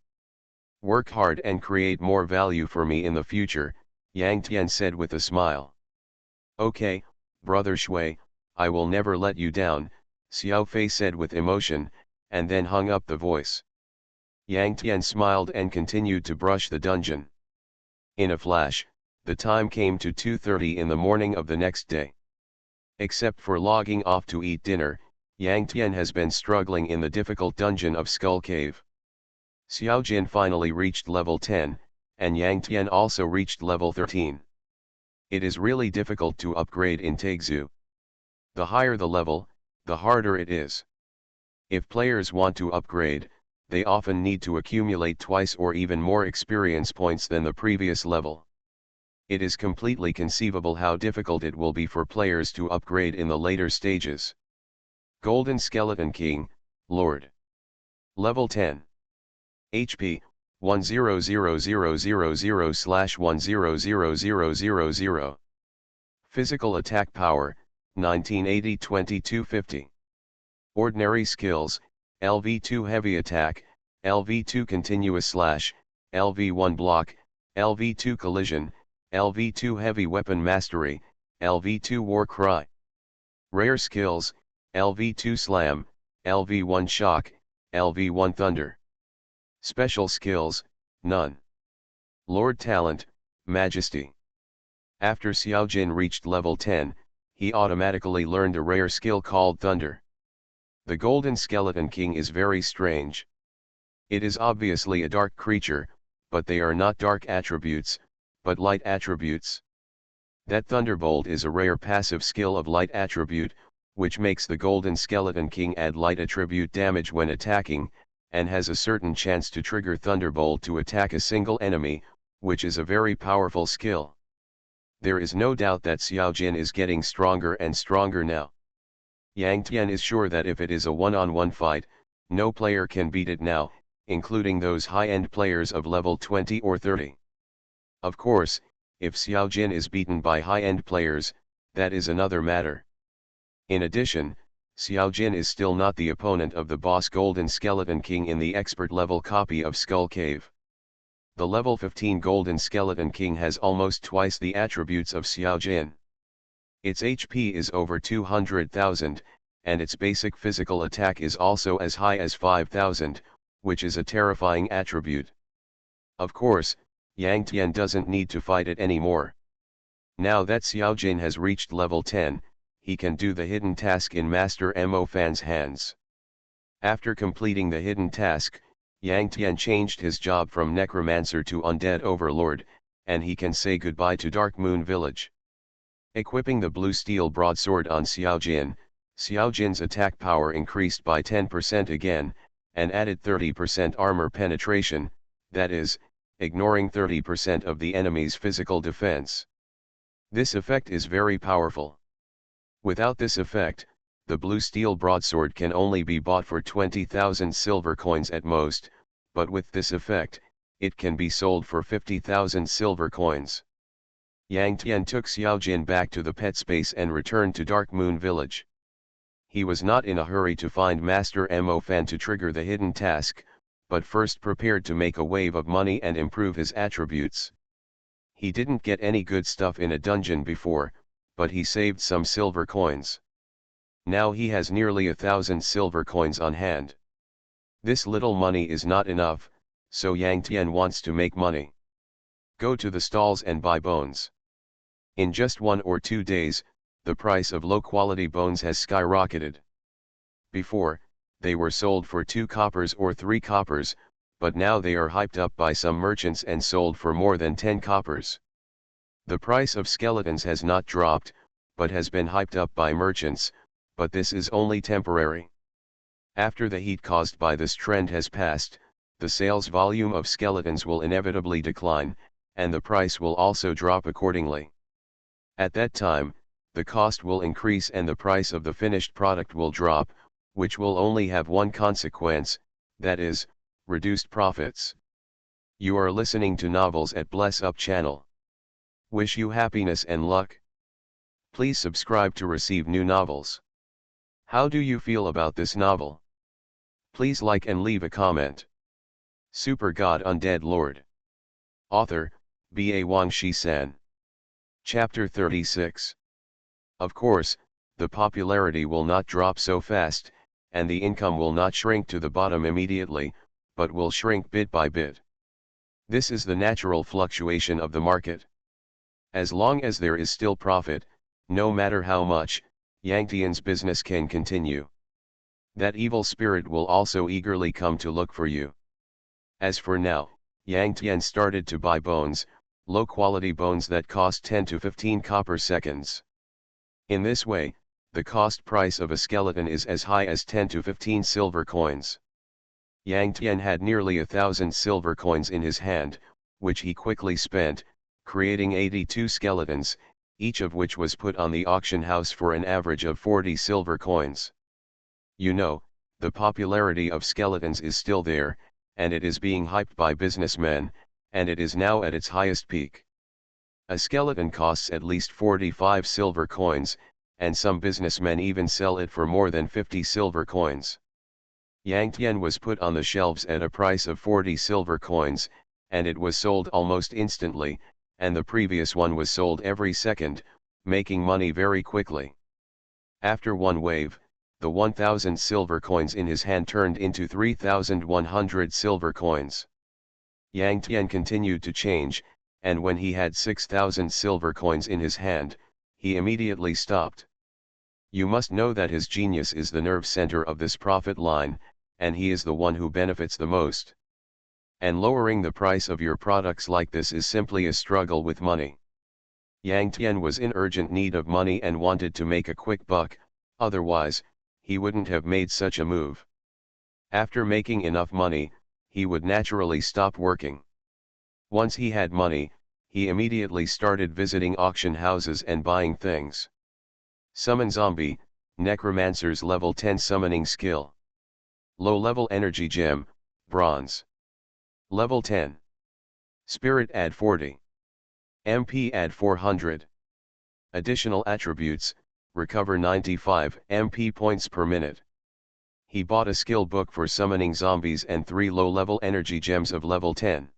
Work hard and create more value for me in the future," Yang Tian said with a smile. "Okay, Brother Shui, I will never let you down," Xiao Fei said with emotion, and then hung up the voice. Yang Tian smiled and continued to brush the dungeon. In a flash, the time came to 2:30 in the morning of the next day. Except for logging off to eat dinner, Yang Tian has been struggling in the difficult dungeon of Skull Cave. Xiao Jin finally reached level 10, and Yang Tian also reached level 13. It is really difficult to upgrade in Taixu. The higher the level, the harder it is. If players want to upgrade, they often need to accumulate twice or even more experience points than the previous level. It is completely conceivable how difficult it will be for players to upgrade in the later stages. Golden Skeleton King, Lord. Level 10. HP, 100,000/100,000. Physical attack power, 1980-2250. Ordinary skills, LV2 heavy attack, LV2 continuous slash, LV1 block, LV2 collision, LV2 heavy weapon mastery, LV2 war cry. Rare skills, LV2 slam, LV1 shock, LV1 thunder. Special skills, none. Lord talent, majesty. After Xiao Jin reached level 10, he automatically learned a rare skill called thunder. The Golden Skeleton King is very strange. It is obviously a dark creature, but they are not dark attributes, but light attributes. That Thunderbolt is a rare passive skill of light attribute, which makes the Golden Skeleton King add light attribute damage when attacking, and has a certain chance to trigger Thunderbolt to attack a single enemy, which is a very powerful skill. There is no doubt that Xiao Jin is getting stronger and stronger now. Yang Tian is sure that if it is a one-on-one fight, no player can beat it now, including those high-end players of level 20 or 30. Of course, if Xiao Jin is beaten by high-end players, that is another matter. In addition, Xiao Jin is still not the opponent of the boss Golden Skeleton King in the expert level copy of Skull Cave. The level 15 Golden Skeleton King has almost twice the attributes of Xiao Jin. Its HP is over 200,000, and its basic physical attack is also as high as 5,000, which is a terrifying attribute. Of course, Yang Tian doesn't need to fight it anymore. Now that Xiao Jin has reached level 10, he can do the hidden task in Master Mo Fan's hands. After completing the hidden task, Yang Tian changed his job from Necromancer to Undead Overlord, and he can say goodbye to Dark Moon Village. Equipping the blue steel broadsword on Xiao Jin's attack power increased by 10% again, and added 30% armor penetration, that is, ignoring 30% of the enemy's physical defense. This effect is very powerful. Without this effect, the blue steel broadsword can only be bought for 20,000 silver coins at most, but with this effect, it can be sold for 50,000 silver coins. Yang Tian took Xiao Jin back to the pet space and returned to Dark Moon Village. He was not in a hurry to find Master Mo Fan to trigger the hidden task, but first prepared to make a wave of money and improve his attributes. He didn't get any good stuff in a dungeon before, but he saved some silver coins. Now he has nearly 1,000 silver coins on hand. This little money is not enough, so Yang Tian wants to make money. Go to the stalls and buy bones. In just 1 or 2 days, the price of low-quality bones has skyrocketed. Before, they were sold for 2 coppers or 3 coppers, but now they are hyped up by some merchants and sold for more than 10 coppers. The price of skeletons has not dropped, but has been hyped up by merchants, but this is only temporary. After the heat caused by this trend has passed, the sales volume of skeletons will inevitably decline, and the price will also drop accordingly. At that time, the cost will increase and the price of the finished product will drop, which will only have one consequence, that is, reduced profits. You are listening to Novels at Bless Up channel. Wish you happiness and luck. Please subscribe to receive new novels. How do you feel about this novel? Please like and leave a comment. Super God Undead Lord. Author, Ba Wang Shi-san. Chapter 36. Of course, the popularity will not drop so fast, and the income will not shrink to the bottom immediately, but will shrink bit by bit. This is the natural fluctuation of the market. As long as there is still profit, no matter how much, Yang Tian's business can continue. That evil spirit will also eagerly come to look for you. As for now, Yang Tian started to buy bones, low-quality bones that cost 10 to 15 copper seconds. In this way, the cost price of a skeleton is as high as 10 to 15 silver coins. Yang Tian had nearly 1,000 silver coins in his hand, which he quickly spent, creating 82 skeletons, each of which was put on the auction house for an average of 40 silver coins. You know, the popularity of skeletons is still there, and it is being hyped by businessmen, and it is now at its highest peak. A skeleton costs at least 45 silver coins, and some businessmen even sell it for more than 50 silver coins. Yang Tian was put on the shelves at a price of 40 silver coins, and it was sold almost instantly, and the previous one was sold every second, making money very quickly. After one wave, the 1,000 silver coins in his hand turned into 3,100 silver coins. Yang Tian continued to change, and when he had 6,000 silver coins in his hand, he immediately stopped. You must know that his genius is the nerve center of this profit line, and he is the one who benefits the most. And lowering the price of your products like this is simply a struggle with money. Yang Tian was in urgent need of money and wanted to make a quick buck, otherwise, he wouldn't have made such a move. After making enough money, he would naturally stop working. Once he had money, he immediately started visiting auction houses and buying things. Summon Zombie, Necromancer's level 10 summoning skill. Low-level energy gem, bronze. Level 10. Spirit add 40. MP add 400. Additional attributes, recover 95 MP points per minute. He bought a skill book for summoning zombies and 3 low-level energy gems of level 10.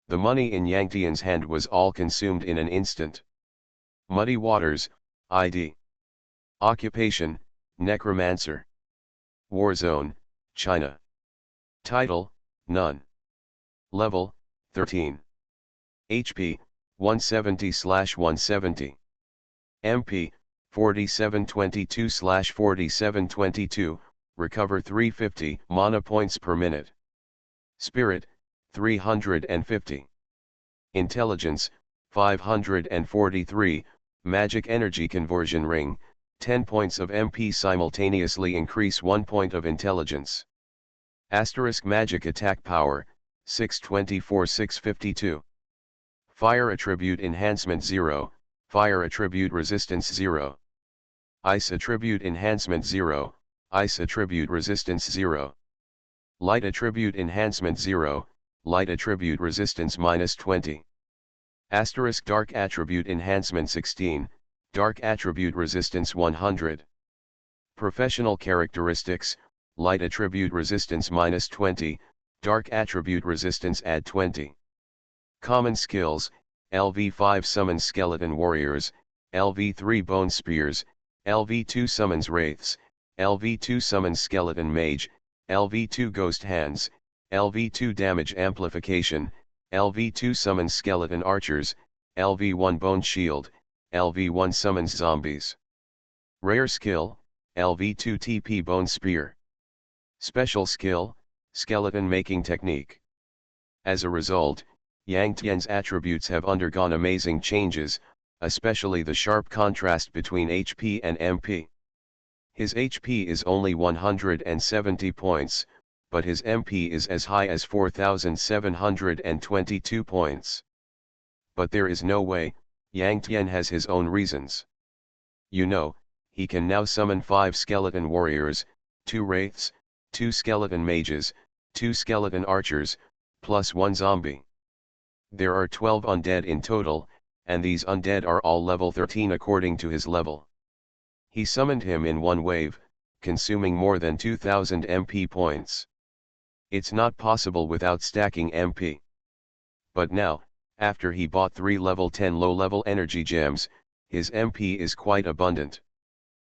The money in Yang Tian's hand was all consumed in an instant. Muddy Waters, ID. Occupation, Necromancer. Warzone, China. Title, None. Level, 13. HP, 170/170. MP, 4722/4722, recover 350 mana points per minute. Spirit, 350. Intelligence, 543, Magic Energy Conversion Ring, 10 points of MP simultaneously increase 1 point of intelligence. Asterisk Magic Attack Power, 624/652. Fire Attribute Enhancement 0, Fire Attribute Resistance 0. Ice Attribute Enhancement 0, Ice Attribute Resistance 0. Light Attribute Enhancement 0, Light Attribute Resistance -20. Asterisk Dark Attribute Enhancement 16, Dark Attribute Resistance 100. Professional Characteristics, Light Attribute Resistance -20, Dark Attribute Resistance add 20. Common Skills, LV5 Summons Skeleton Warriors, LV3 Bone Spears, LV2 Summons Wraiths, LV2 Summons Skeleton Mage, LV2 Ghost Hands, LV2 Damage Amplification, LV2 Summons Skeleton Archers, LV1 Bone Shield, LV1 Summons Zombies. Rare Skill, LV2 TP Bone Spear. Special Skill, Skeleton Making Technique. As a result, Yang Tian's attributes have undergone amazing changes, especially the sharp contrast between HP and MP. His HP is only 170 points, but his MP is as high as 4,722 points. But there is no way, Yang Tian has his own reasons. You know, he can now summon 5 skeleton warriors, 2 wraiths, 2 skeleton mages, 2 skeleton archers, plus 1 zombie. There are 12 undead in total, and these undead are all level 13 according to his level. He summoned him in one wave, consuming more than 2000 MP points. It's not possible without stacking MP. But now, after he bought 3 level 10 low-level energy gems, his MP is quite abundant.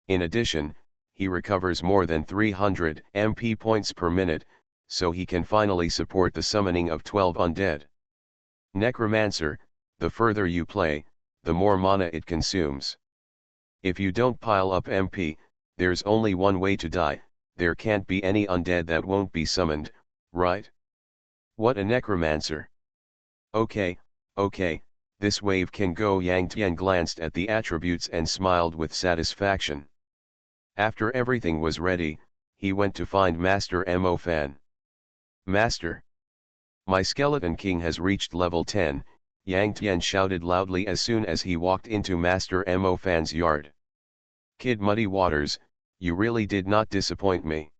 In addition, he recovers more than 300 MP points per minute, so he can finally support the summoning of 12 undead. Necromancer, the further you play, the more mana it consumes. If you don't pile up MP, there's only one way to die, there can't be any undead that won't be summoned, right? What a Necromancer! Okay, this wave can go. Yang Tian glanced at the attributes and smiled with satisfaction. After everything was ready, he went to find Master Mo Fan. Master! My Skeleton King has reached level 10, Yang Tian shouted loudly as soon as he walked into Master Mo Fan's yard. Kid Muddy Waters, you really did not disappoint me.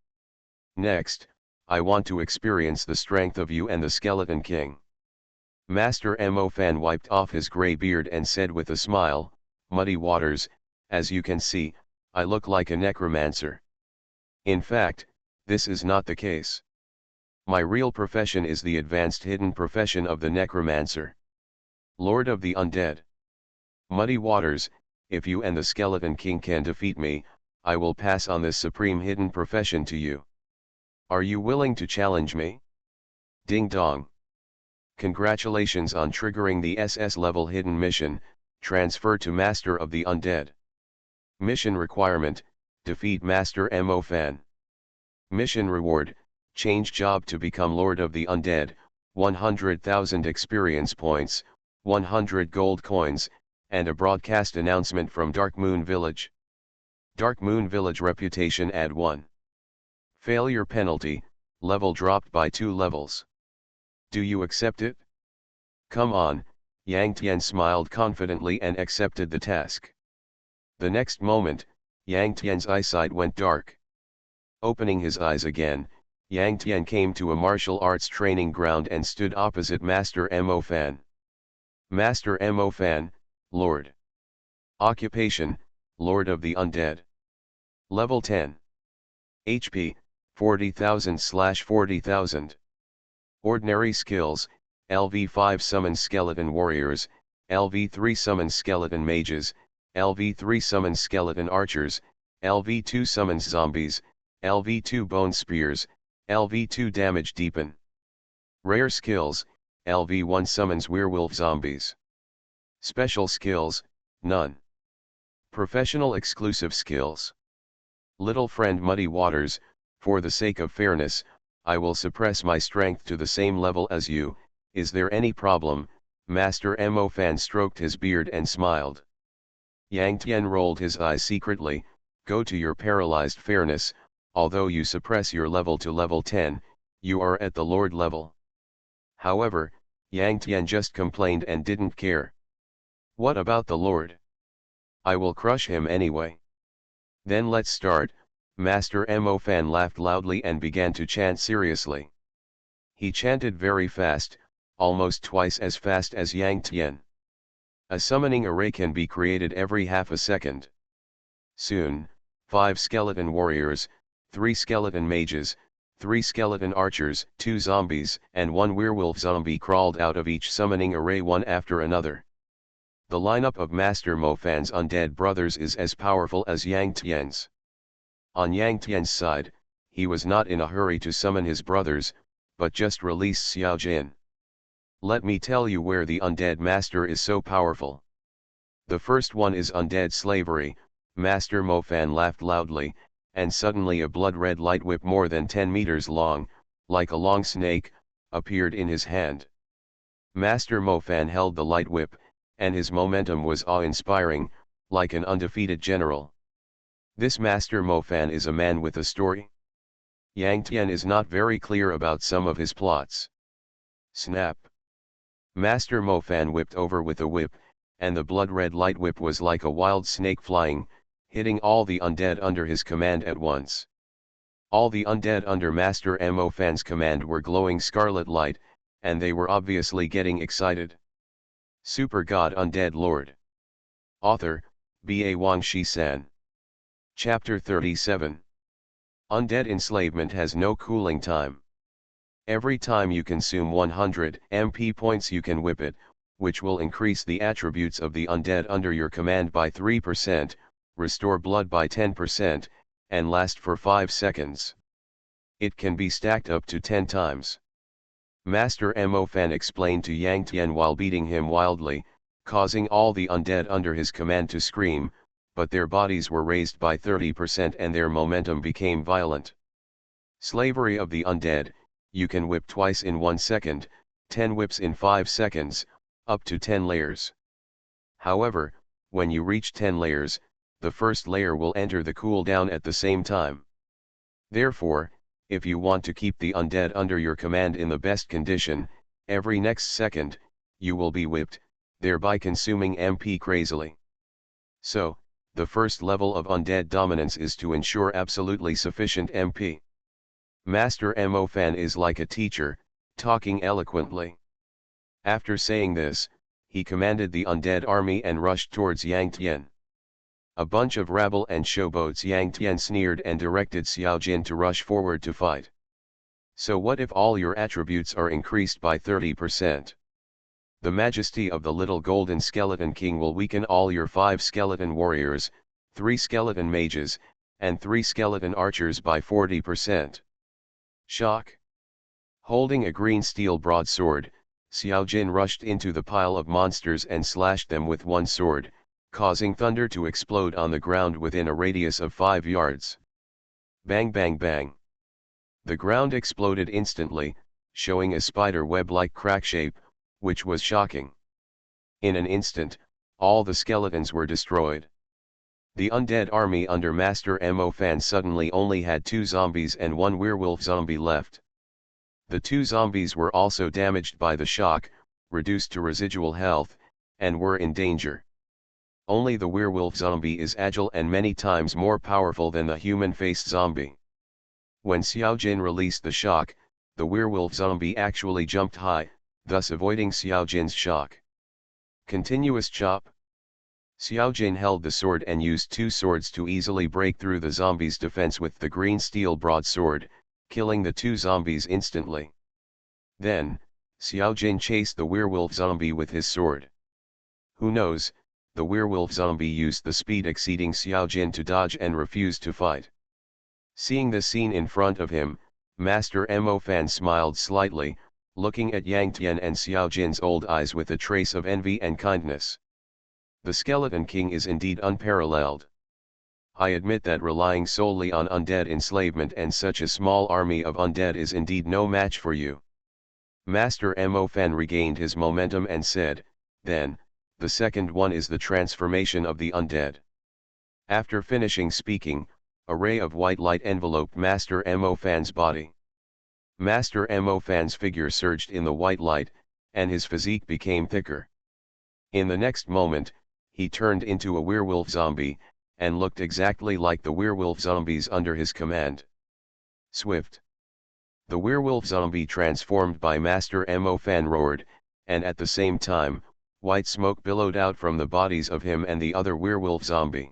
Next, I want to experience the strength of you and the Skeleton King. Master Mo Fan wiped off his grey beard and said with a smile, Muddy Waters, as you can see, I look like a necromancer. In fact, this is not the case. My real profession is the advanced hidden profession of the necromancer. Lord of the Undead. Muddy Waters, if you and the Skeleton King can defeat me, I will pass on this supreme hidden profession to you. Are you willing to challenge me? Ding dong. Congratulations on triggering the SS level hidden mission, transfer to Master of the Undead. Mission requirement, defeat Master Mo Fan. Mission reward, change job to become Lord of the Undead, 100,000 experience points, 100 gold coins, and a broadcast announcement from Dark Moon Village. Dark Moon Village reputation add 1. Failure penalty, level dropped by 2 levels. Do you accept it? Come on, Yang Tian smiled confidently and accepted the task. The next moment, Yang Tian's eyesight went dark. Opening his eyes again, Yang Tian came to a martial arts training ground and stood opposite Master Mo Fan. Master Mo Fan, Lord. Occupation, Lord of the Undead. Level 10. HP, 40,000/40,000. Ordinary skills, LV5 summon skeleton warriors, LV3 summon skeleton mages, LV3 summon skeleton archers, LV2 summons zombies, LV2 bone spears, LV2 damage deepen. Rare skills, LV1 summons werewolf zombies. Special skills, none. Professional exclusive skills. Little friend Muddy Waters, for the sake of fairness, I will suppress my strength to the same level as you, is there any problem? Master Mo Fan stroked his beard and smiled. Yang Tian rolled his eyes secretly, go to your paralyzed fairness, although you suppress your level to level 10, you are at the Lord level. However, Yang Tian just complained and didn't care. What about the Lord? I will crush him anyway. Then let's start. Master Mo Fan laughed loudly and began to chant seriously. He chanted very fast, almost twice as fast as Yang Tian. A summoning array can be created every half a second. Soon, 5 skeleton warriors, 3 skeleton mages, 3 skeleton archers, 2 zombies, and 1 werewolf zombie crawled out of each summoning array one after another. The lineup of Master Mo Fan's undead brothers is as powerful as Yang Tian's. On Yang Tian's side, he was not in a hurry to summon his brothers, but just released Xiao Jin. Let me tell you where the undead master is so powerful. The first one is undead slavery. Master Mo Fan laughed loudly, and suddenly a blood-red light whip more than 10 meters long, like a long snake, appeared in his hand. Master Mo Fan held the light whip, and his momentum was awe-inspiring, like an undefeated general. This Master Mo Fan is a man with a story. Yang Tian is not very clear about some of his plots. Snap! Master Mo Fan whipped over with a whip, and the blood-red light whip was like a wild snake flying, hitting all the undead under his command at once. All the undead under Master MoFan's command were glowing scarlet light, and they were obviously getting excited. Super God Undead Lord. Author, B.A. Wang Shi-san. Chapter 37. Undead enslavement has no cooling time. Every time you consume 100 MP points you can whip it, which will increase the attributes of the undead under your command by 3%, restore blood by 10%, and last for 5 seconds. It can be stacked up to 10 times. Master MoFan explained to Yang Tian while beating him wildly, causing all the undead under his command to scream, but their bodies were raised by 30% and their momentum became violent. Slavery of the undead, you can whip twice in 1 second, 10 whips in 5 seconds, up to 10 layers. However, when you reach 10 layers, the first layer will enter the cooldown at the same time. Therefore, if you want to keep the undead under your command in the best condition, every next second, you will be whipped, thereby consuming MP crazily. So, the first level of undead dominance is to ensure absolutely sufficient MP. Master MoFan is like a teacher, talking eloquently. After saying this, he commanded the undead army and rushed towards Yang Tian. A bunch of rabble and showboats. Yang Tian sneered and directed Xiao Jin to rush forward to fight. So what if all your attributes are increased by 30%? The majesty of the little golden skeleton king will weaken all your 5 skeleton warriors, 3 skeleton mages, and 3 skeleton archers by 40%. Shock! Holding a green steel broadsword, Xiao Jin rushed into the pile of monsters and slashed them with one sword, causing thunder to explode on the ground within a radius of 5 yards. Bang bang bang. The ground exploded instantly, showing a spider web-like crack shape, which was shocking. In an instant, all the skeletons were destroyed. The undead army under Master MoFan suddenly only had 2 zombies and 1 werewolf zombie left. The 2 zombies were also damaged by the shock, reduced to residual health, and were in danger. Only the werewolf zombie is agile and many times more powerful than the human-faced zombie. When Xiao Jin released the shock, the werewolf zombie actually jumped high, thus avoiding Xiao Jin's shock. Continuous chop. Xiao Jin held the sword and used 2 swords to easily break through the zombie's defense with the green steel broadsword, killing the 2 zombies instantly. Then, Xiao Jin chased the werewolf zombie with his sword. Who knows, the werewolf zombie used the speed exceeding Xiao Jin to dodge and refused to fight. Seeing the scene in front of him, Master MoFan smiled slightly, looking at Yang Tian and Xiao Jin's old eyes with a trace of envy and kindness. The Skeleton King is indeed unparalleled. I admit that relying solely on undead enslavement and such a small army of undead is indeed no match for you. Master MoFan regained his momentum and said, then, the second one is the transformation of the undead. After finishing speaking, a ray of white light enveloped Master MoFan's body. Master MoFan's figure surged in the white light, and his physique became thicker. In the next moment, he turned into a werewolf zombie, and looked exactly like the werewolf zombies under his command. Swift. The werewolf zombie transformed by Master MoFan roared, and at the same time, white smoke billowed out from the bodies of him and the other werewolf zombie.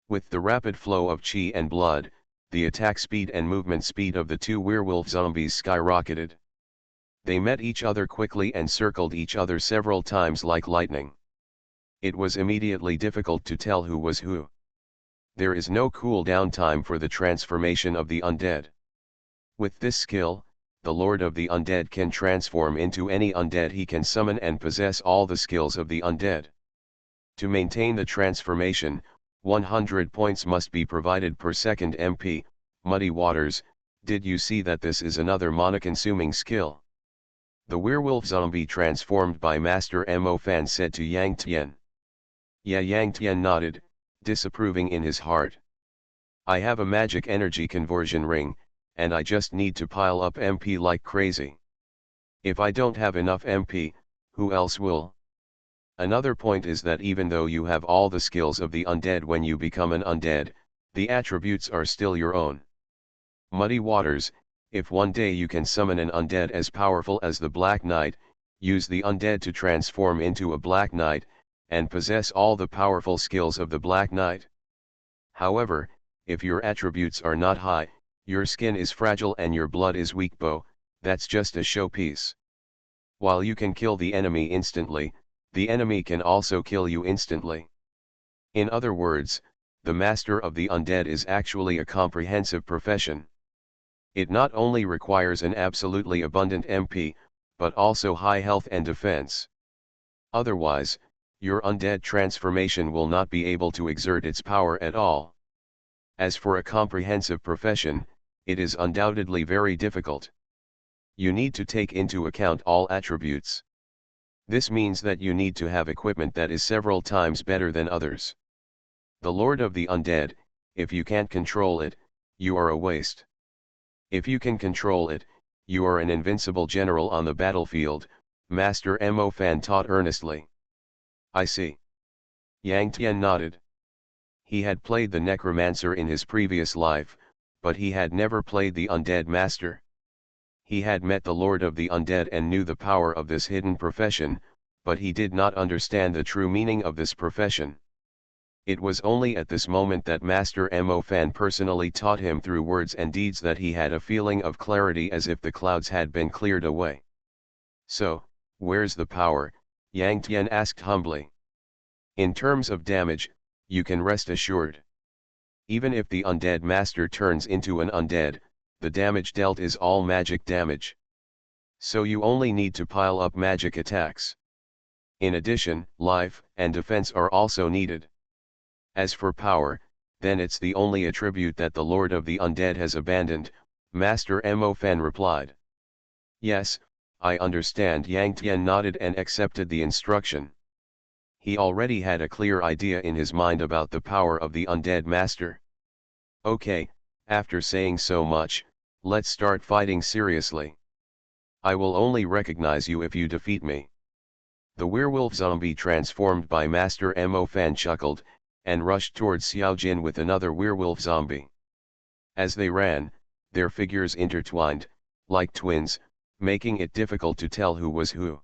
With the rapid flow of chi and blood, the attack speed and movement speed of the 2 werewolf zombies skyrocketed. They met each other quickly and circled each other several times like lightning. It was immediately difficult to tell who was who. There is no cooldown time for the transformation of the undead. With this skill, the Lord of the Undead can transform into any undead he can summon and possess all the skills of the undead. To maintain the transformation, 100 points must be provided per second MP. Muddy Waters, did you see that this is another mana-consuming skill? The werewolf zombie transformed by Master MoFan said to Yang Tian. Yeah, Yang Tian nodded, disapproving in his heart. I have a magic energy conversion ring, and I just need to pile up MP like crazy. If I don't have enough MP, who else will? Another point is that even though you have all the skills of the undead when you become an undead, the attributes are still your own. Muddy Waters, if one day you can summon an undead as powerful as the Black Knight, use the undead to transform into a Black Knight, and possess all the powerful skills of the Black Knight. However, if your attributes are not high, your skin is fragile and your blood is weak, that's just a showpiece. While you can kill the enemy instantly, the enemy can also kill you instantly. In other words, the master of the undead is actually a comprehensive profession. It not only requires an absolutely abundant MP, but also high health and defense. Otherwise, your undead transformation will not be able to exert its power at all. As for a comprehensive profession, it is undoubtedly very difficult. You need to take into account all attributes. This means that you need to have equipment that is several times better than others. The Lord of the Undead, if you can't control it, you are a waste. If you can control it, you are an invincible general on the battlefield, Master Mo Fan taught earnestly. I see. Yang Tian nodded. He had played the Necromancer in his previous life, but he had never played the Undead Master. He had met the Lord of the Undead and knew the power of this hidden profession, but he did not understand the true meaning of this profession. It was only at this moment that Master Mo Fan personally taught him through words and deeds that he had a feeling of clarity as if the clouds had been cleared away. So, where's the power? Yang Tian asked humbly. In terms of damage, you can rest assured. Even if the Undead Master turns into an undead, the damage dealt is all magic damage. So you only need to pile up magic attacks. In addition, life and defense are also needed. As for power, then it's the only attribute that the Lord of the Undead has abandoned, Master Mo Fan replied. Yes, I understand. Yang Tian nodded and accepted the instruction. He already had a clear idea in his mind about the power of the Undead Master. Okay, after saying so much, let's start fighting seriously. I will only recognize you if you defeat me. The werewolf zombie transformed by Master Mo Fan chuckled, and rushed towards Xiao Jin with another werewolf zombie. As they ran, their figures intertwined, like twins, making it difficult to tell who was who.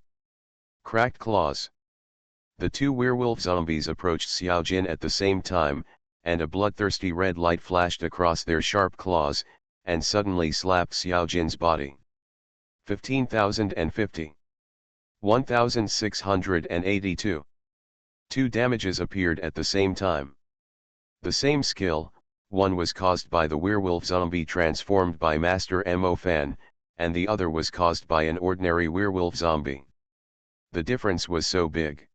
Cracked claws. The two werewolf zombies approached Xiao Jin at the same time, and a bloodthirsty red light flashed across their sharp claws, and suddenly slapped Xiao Jin's body. 15,050. 1,682. Two damages appeared at the same time. The same skill, one was caused by the werewolf zombie transformed by Master Mo Fan, and the other was caused by an ordinary werewolf zombie. The difference was so big.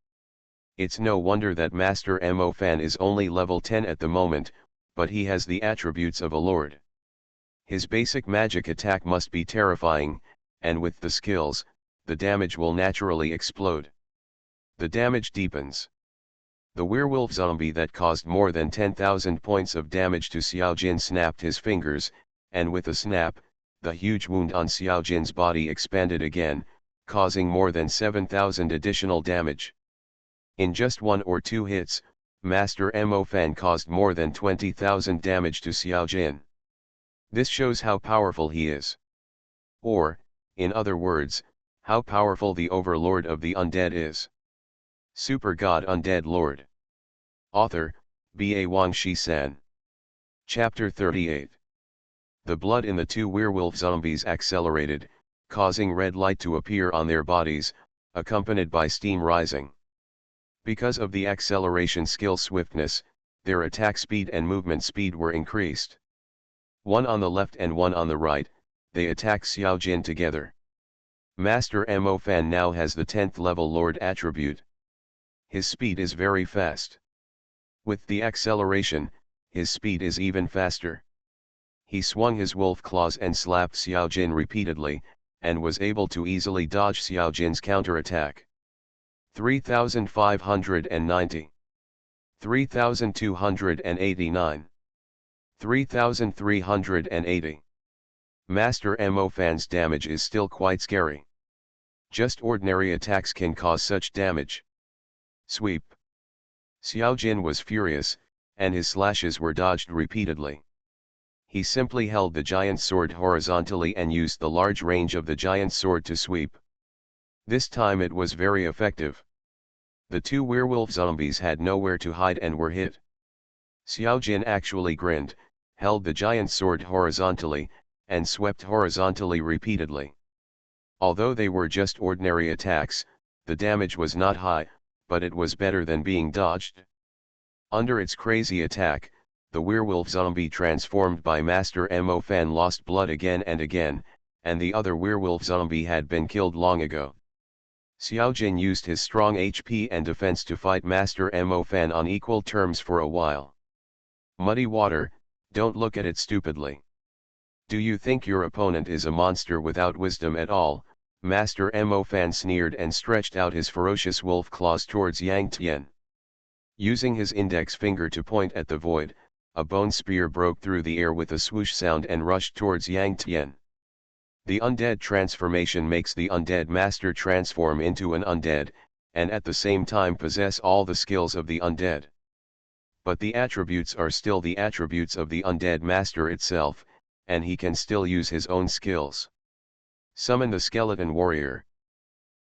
It's no wonder that Master Mo Fan is only level 10 at the moment, but he has the attributes of a lord. His basic magic attack must be terrifying, and with the skills, the damage will naturally explode. The damage deepens. The werewolf zombie that caused more than 10,000 points of damage to Xiao Jin snapped his fingers, and with a snap, the huge wound on Xiao Jin's body expanded again, causing more than 7,000 additional damage. In just one or two hits, Master Mo Fan caused more than 20,000 damage to Xiao Jin. This shows how powerful he is. Or, in other words, how powerful the Overlord of the Undead is. Super God Undead Lord. Author, B.A. Wang Shi-san. Chapter 38. The blood in the two werewolf zombies accelerated, causing red light to appear on their bodies, accompanied by steam rising. Because of the acceleration skill swiftness, their attack speed and movement speed were increased. One on the left and one on the right, they attack Xiao Jin together. Master Mo Fan now has the 10th level Lord attribute. His speed is very fast. With the acceleration, his speed is even faster. He swung his wolf claws and slapped Xiao Jin repeatedly, and was able to easily dodge Xiao Jin's counterattack. 3,590. 3,289. 3,380. Master Mo Fan's damage is still quite scary. Just ordinary attacks can cause such damage. Sweep. Xiao Jin was furious, and his slashes were dodged repeatedly. He simply held the giant sword horizontally and used the large range of the giant sword to sweep. This time it was very effective. The two werewolf zombies had nowhere to hide and were hit. Xiao Jin actually grinned, held the giant sword horizontally, and swept horizontally repeatedly. Although they were just ordinary attacks, the damage was not high, but it was better than being dodged. Under its crazy attack, the werewolf zombie transformed by Master Mo Fan lost blood again and again, and the other werewolf zombie had been killed long ago. Xiao Jin used his strong HP and defense to fight Master Mo Fan on equal terms for a while. Muddy water, don't look at it stupidly. Do you think your opponent is a monster without wisdom at all? Master Mo Fan sneered and stretched out his ferocious wolf claws towards Yang Tian. Using his index finger to point at the void, a bone spear broke through the air with a swoosh sound and rushed towards Yang Tian. The undead transformation makes the undead master transform into an undead, and at the same time possess all the skills of the undead. But the attributes are still the attributes of the undead master itself, and he can still use his own skills. Summon the skeleton warrior.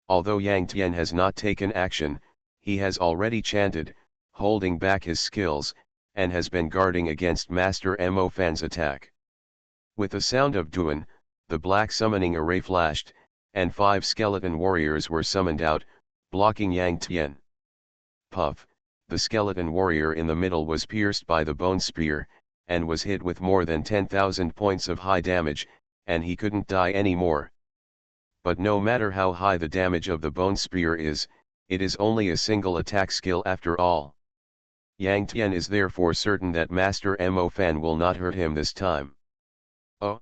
Although Yang Tian has not taken action, he has already chanted, holding back his skills, and has been guarding against Master Mo Fan's attack. With the sound of Duan, the black summoning array flashed, and 5 skeleton warriors were summoned out, blocking Yang Tian. Puff, the skeleton warrior in the middle was pierced by the bone spear, and was hit with more than 10,000 points of high damage, and he couldn't die anymore. But no matter how high the damage of the bone spear is, it is only a single attack skill after all. Yang Tian is therefore certain that Master Mo Fan will not hurt him this time. Oh!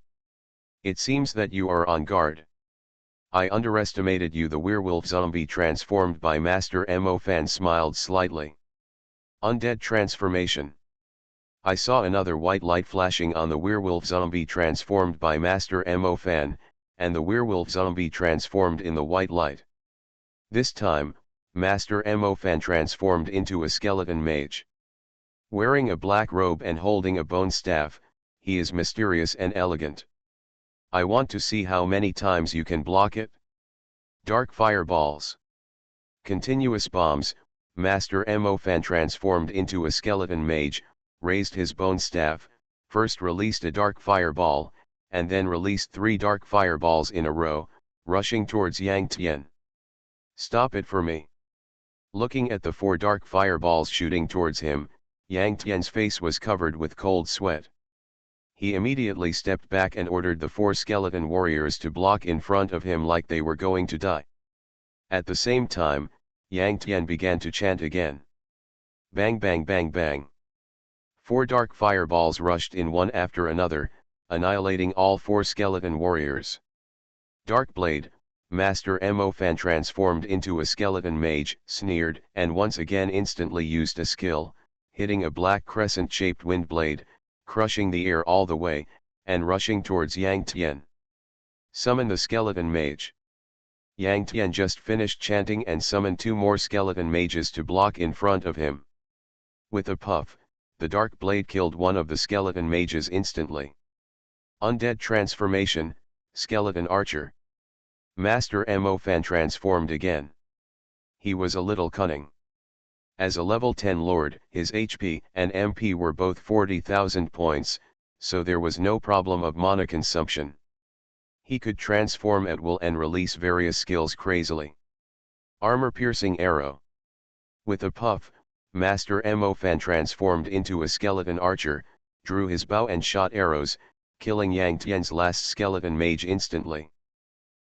It seems that you are on guard. I underestimated you. The werewolf zombie transformed by Master Mo Fan smiled slightly. Undead transformation. I saw another white light flashing on the werewolf zombie transformed by Master Mo Fan, and the werewolf zombie transformed in the white light. This time, Master Mo Fan transformed into a skeleton mage. Wearing a black robe and holding a bone staff, he is mysterious and elegant. I want to see how many times you can block it. Dark fireballs. Continuous bombs. Master Mo Fan transformed into a skeleton mage, raised his bone staff, first released a dark fireball, and then released 3 dark fireballs in a row, rushing towards Yang Tian. Stop it for me. Looking at the 4 dark fireballs shooting towards him, Yang Tian's face was covered with cold sweat. He immediately stepped back and ordered the 4 skeleton warriors to block in front of him like they were going to die. At the same time, Yang Tian began to chant again. Bang bang bang bang. 4 dark fireballs rushed in one after another, annihilating all 4 skeleton warriors. Dark Blade. Master Mo Fan transformed into a skeleton mage, sneered, and once again instantly used a skill, hitting a black crescent-shaped wind blade, crushing the air all the way, and rushing towards Yang Tian. Summon the skeleton mage. Yang Tian just finished chanting and summoned 2 more skeleton mages to block in front of him. With a puff, the dark blade killed one of the skeleton mages instantly. Undead transformation, skeleton archer. Master Mo Fan transformed again. He was a little cunning. As a level 10 lord, his HP and MP were both 40,000 points, so there was no problem of mana consumption. He could transform at will and release various skills crazily. Armor-piercing arrow. With a puff, Master Mo Fan transformed into a skeleton archer, drew his bow and shot arrows, killing Yang Tian's last skeleton mage instantly.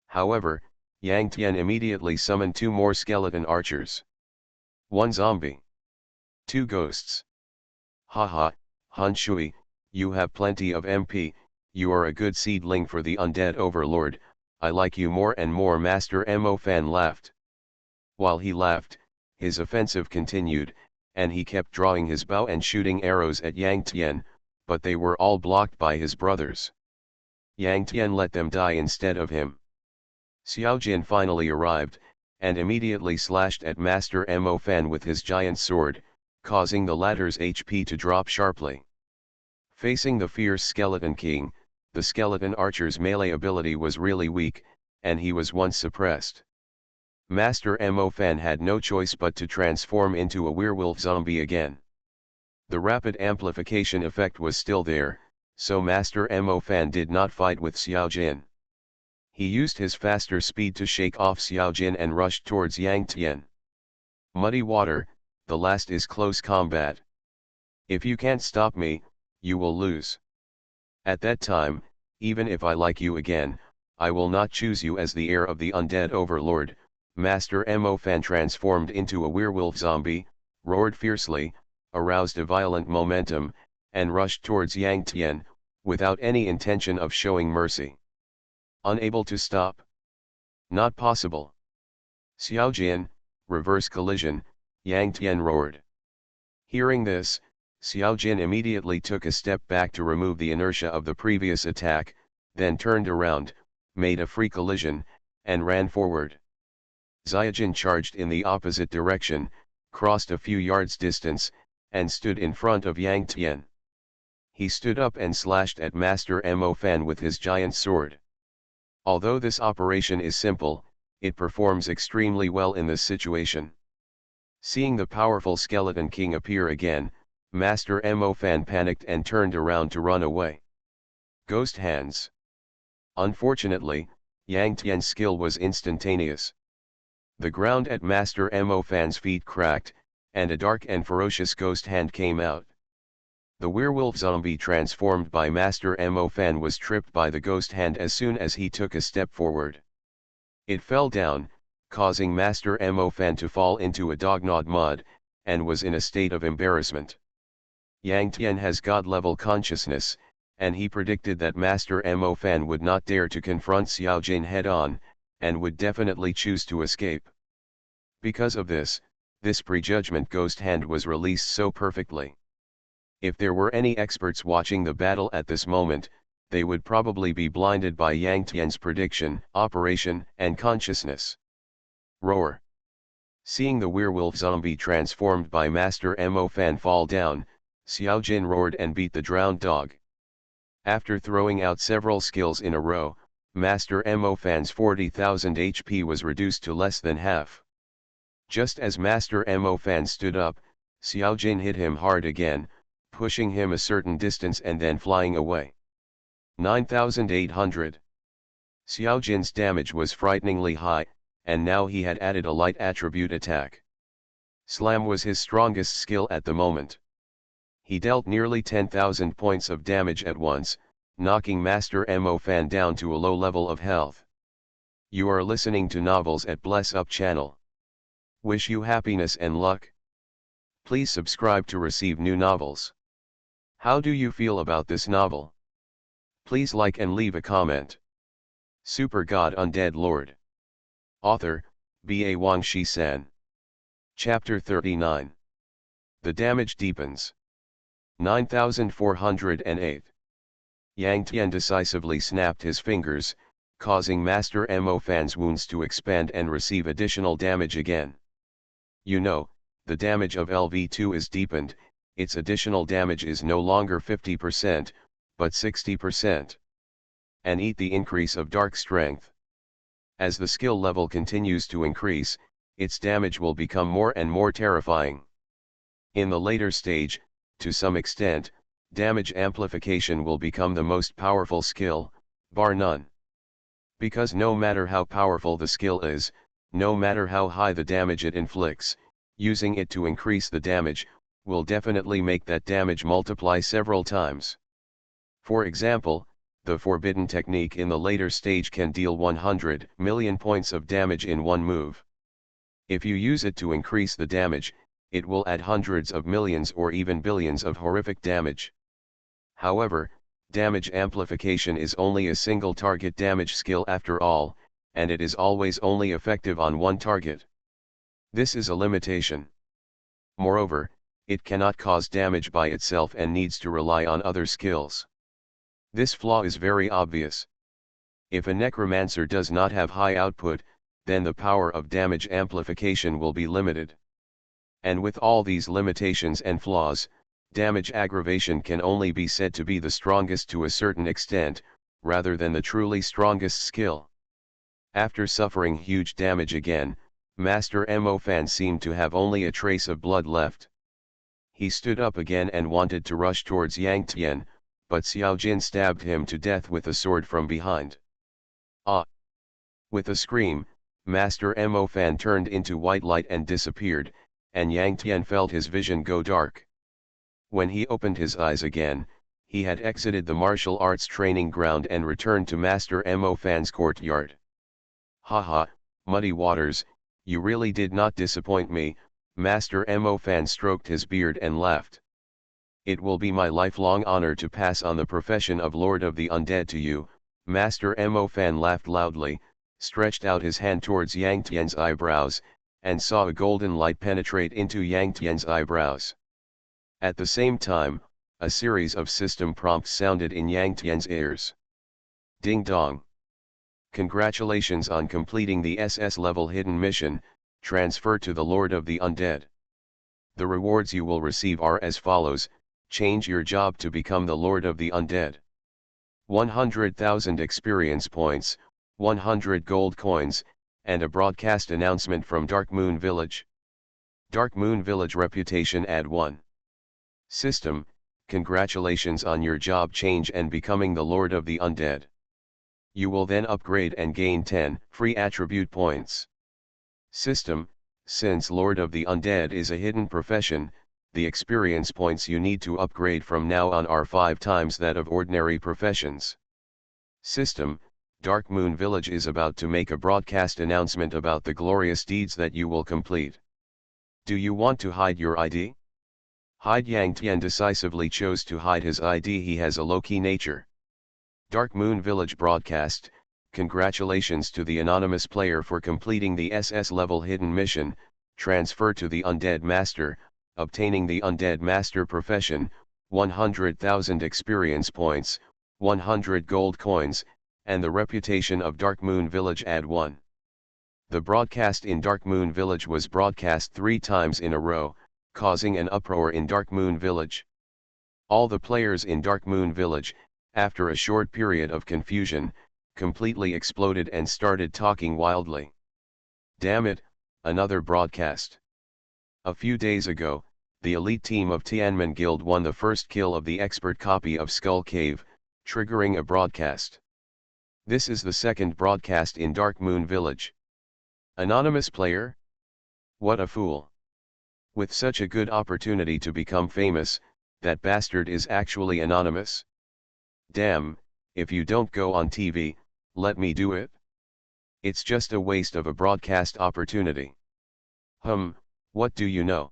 However, Yang Tian immediately summoned 2 more skeleton archers. 1 zombie. 2 ghosts. Haha, Han Shui, you have plenty of MP, you are a good seedling for the undead overlord, I like you more and more. Master Mo Fan laughed. While he laughed, his offensive continued, and he kept drawing his bow and shooting arrows at Yang Tian, but they were all blocked by his brothers. Yang Tian let them die instead of him. Xiao Jin finally arrived, and immediately slashed at Master Mo Fan with his giant sword, causing the latter's HP to drop sharply. Facing the fierce Skeleton King, the Skeleton Archer's melee ability was really weak, and he was once suppressed. Master Mo Fan had no choice but to transform into a werewolf zombie again. The rapid amplification effect was still there, so Master Mo Fan did not fight with Xiao Jin. He used his faster speed to shake off Xiao Jin and rushed towards Yang Tian. Muddy water, the last is close combat. If you can't stop me, you will lose. At that time, even if I like you again, I will not choose you as the heir of the undead overlord. Master Mo Fan transformed into a werewolf zombie, roared fiercely, aroused a violent momentum, and rushed towards Yang Tian, without any intention of showing mercy. Unable to stop? Not possible. Xiao Jin, reverse collision, Yang Tian roared. Hearing this, Xiao Jin immediately took a step back to remove the inertia of the previous attack, then turned around, made a free collision, and ran forward. Xiaojin charged in the opposite direction, crossed a few yards distance, and stood in front of Yang Tian. He stood up and slashed at Master Mo Fan with his giant sword. Although this operation is simple, it performs extremely well in this situation. Seeing the powerful Skeleton King appear again, Master Mo Fan panicked and turned around to run away. Ghost Hands. Unfortunately, Yang Tian's skill was instantaneous. The ground at Master Mo Fan's feet cracked, and a dark and ferocious ghost hand came out. The werewolf zombie transformed by Master Mo Fan was tripped by the ghost hand as soon as he took a step forward. It fell down, causing Master Mo Fan to fall into a doggnawed mud, and was in a state of embarrassment. Yang Tian has god-level consciousness, and he predicted that Master Mo Fan would not dare to confront Xiao Jin head-on, and would definitely choose to escape. Because of this prejudgment ghost hand was released so perfectly. If there were any experts watching the battle at this moment, they would probably be blinded by Yang Tian's prediction, operation, and consciousness. Roar. Seeing the werewolf zombie transformed by Master Mo Fan fall down, Xiao Jin roared and beat the drowned dog. After throwing out several skills in a row, Master Mo Fan's 40,000 HP was reduced to less than half. Just as Master Mo Fan stood up, Xiao Jin hit him hard again, pushing him a certain distance and then flying away. 9,800. Xiao Jin's damage was frighteningly high, and now he had added a light attribute attack. Slam was his strongest skill at the moment. He dealt nearly 10,000 points of damage at once, knocking Master Mo Fan down to a low level of health. You are listening to Novels at Bless Up channel. Wish you happiness and luck. Please subscribe to receive new novels. How do you feel about this novel? Please like and leave a comment. Super God Undead Lord. Author, B.A. Wang Shi-san. Chapter 39. The damage deepens. 9408. Yang Tian decisively snapped his fingers, causing Master Mo Fan's wounds to expand and receive additional damage again. You know, the damage of LV2 is deepened, its additional damage is no longer 50%, but 60%. And eat the increase of dark strength. As the skill level continues to increase, its damage will become more and more terrifying. In the later stage, to some extent, damage amplification will become the most powerful skill, bar none. Because no matter how powerful the skill is, no matter how high the damage it inflicts, using it to increase the damage, will definitely make that damage multiply several times. For example, the forbidden technique in the later stage can deal 100 million points of damage in one move. If you use it to increase the damage, it will add hundreds of millions or even billions of horrific damage. However, damage amplification is only a single target damage skill after all, and it is always only effective on one target. This is a limitation. Moreover, it cannot cause damage by itself and needs to rely on other skills. This flaw is very obvious. If a Necromancer does not have high output, then the power of damage amplification will be limited. And with all these limitations and flaws, damage aggravation can only be said to be the strongest to a certain extent, rather than the truly strongest skill. After suffering huge damage again, Master Mo Fan seemed to have only a trace of blood left. He stood up again and wanted to rush towards Yang Tian, but Xiao Jin stabbed him to death with a sword from behind. Ah! With a scream, Master Mo Fan turned into white light and disappeared, and Yang Tian felt his vision go dark. When he opened his eyes again, he had exited the martial arts training ground and returned to Master Mo Fan's courtyard. Haha, Muddy Waters, you really did not disappoint me. Master Mo Fan stroked his beard and laughed. It will be my lifelong honor to pass on the profession of Lord of the Undead to you. Master Mo Fan laughed loudly, stretched out his hand towards Yang Tian's eyebrows, and saw a golden light penetrate into Yang Tian's eyebrows. At the same time, a series of system prompts sounded in Yang Tian's ears. Ding dong. Congratulations on completing the SS level hidden mission, transfer to the Lord of the Undead. The rewards you will receive are as follows: change your job to become the Lord of the Undead. 100,000 experience points, 100 gold coins, and a broadcast announcement from Dark Moon Village. Dark Moon Village reputation add 1. System, congratulations on your job change and becoming the Lord of the Undead. You will then upgrade and gain 10 free attribute points. System, since Lord of the Undead is a hidden profession, the experience points you need to upgrade from now on are 5 times that of ordinary professions. System, Dark Moon Village is about to make a broadcast announcement about the glorious deeds that you will complete. Do you want to hide your ID? Hide. Yang Tian decisively chose to hide his ID. He has a low-key nature. Dark Moon Village broadcast, congratulations to the anonymous player for completing the SS level hidden mission, transfer to the Undead Master, obtaining the Undead Master profession, 100,000 experience points, 100 gold coins, and the reputation of Dark Moon Village add 1. The broadcast in Dark Moon Village was broadcast 3 times in a row, causing an uproar in Dark Moon Village. All the players in Dark Moon Village, after a short period of confusion, completely exploded and started talking wildly. Damn it, another broadcast. A few days ago, the elite team of Tianmen Guild won the first kill of the expert copy of Skull Cave, triggering a broadcast. This is the second broadcast in Dark Moon Village. Anonymous player? What a fool. With such a good opportunity to become famous, that bastard is actually anonymous. Damn, if you don't go on TV, let me do it. It's just a waste of a broadcast opportunity. What do you know?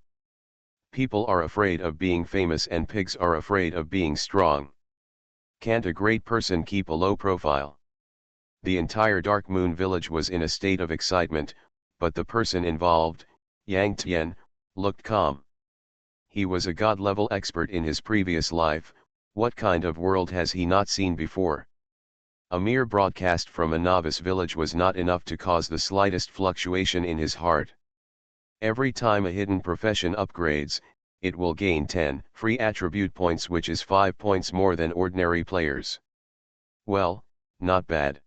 People are afraid of being famous and pigs are afraid of being strong. Can't a great person keep a low profile? The entire Dark Moon Village was in a state of excitement, but the person involved, Yang Tian, looked calm. He was a god-level expert in his previous life. What kind of world has he not seen before? A mere broadcast from a novice village was not enough to cause the slightest fluctuation in his heart. Every time a hidden profession upgrades, it will gain 10 free attribute points, which is 5 points more than ordinary players. Well, not bad.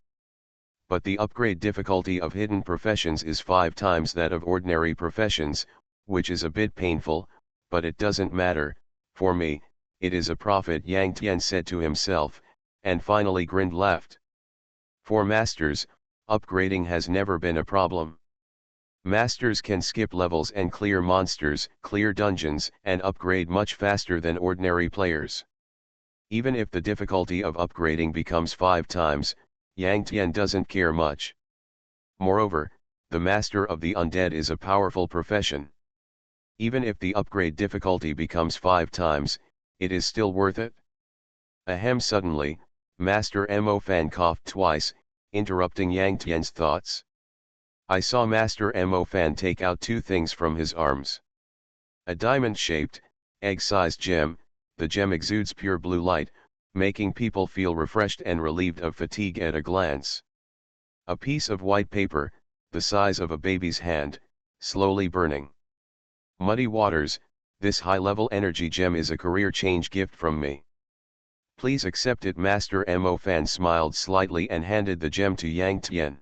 But the upgrade difficulty of hidden professions is 5 times that of ordinary professions, which is a bit painful, but it doesn't matter. For me, it is a profit, Yang Tian said to himself, and finally grinned left. For masters, upgrading has never been a problem. Masters can skip levels and clear monsters, clear dungeons, and upgrade much faster than ordinary players. Even if the difficulty of upgrading becomes 5 times, Yang Tian doesn't care much. Moreover, the Master of the Undead is a powerful profession. Even if the upgrade difficulty becomes 5 times, it is still worth it. Ahem! Suddenly, Master Mo Fan coughed twice, interrupting Yang Tian's thoughts. I saw Master Mo Fan take out 2 things from his arms. A diamond-shaped, egg-sized gem. The gem exudes pure blue light, making people feel refreshed and relieved of fatigue at a glance. A piece of white paper. the size of a baby's hand, slowly burning. Muddy waters, this high-level energy gem is a career change gift from me. Please accept it. Master Mo Fan smiled slightly and handed the gem to Yang Tian.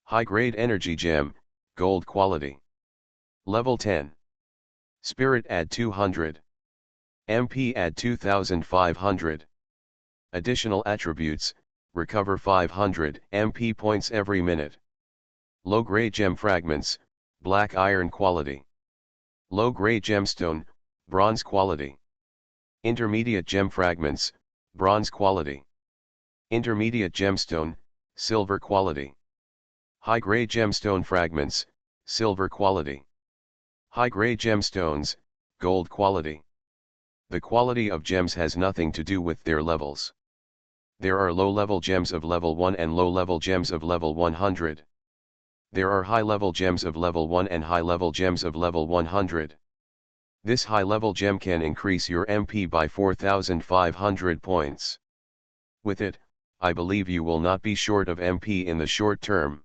High-grade energy gem, gold quality. Level 10. Spirit add 200. MP add 2500. Additional attributes, recover 500 MP points every minute. Low-grade gem fragments, black iron quality. Low-grade gemstone, bronze quality. Intermediate gem fragments, bronze quality. Intermediate gemstone, silver quality. High-grade gemstone fragments, silver quality. High-grade gemstones, gold quality. The quality of gems has nothing to do with their levels. There are low-level gems of level 1 and low-level gems of level 100. There are high-level gems of level 1 and high-level gems of level 100. This high-level gem can increase your MP by 4,500 points. With it, I believe you will not be short of MP in the short term.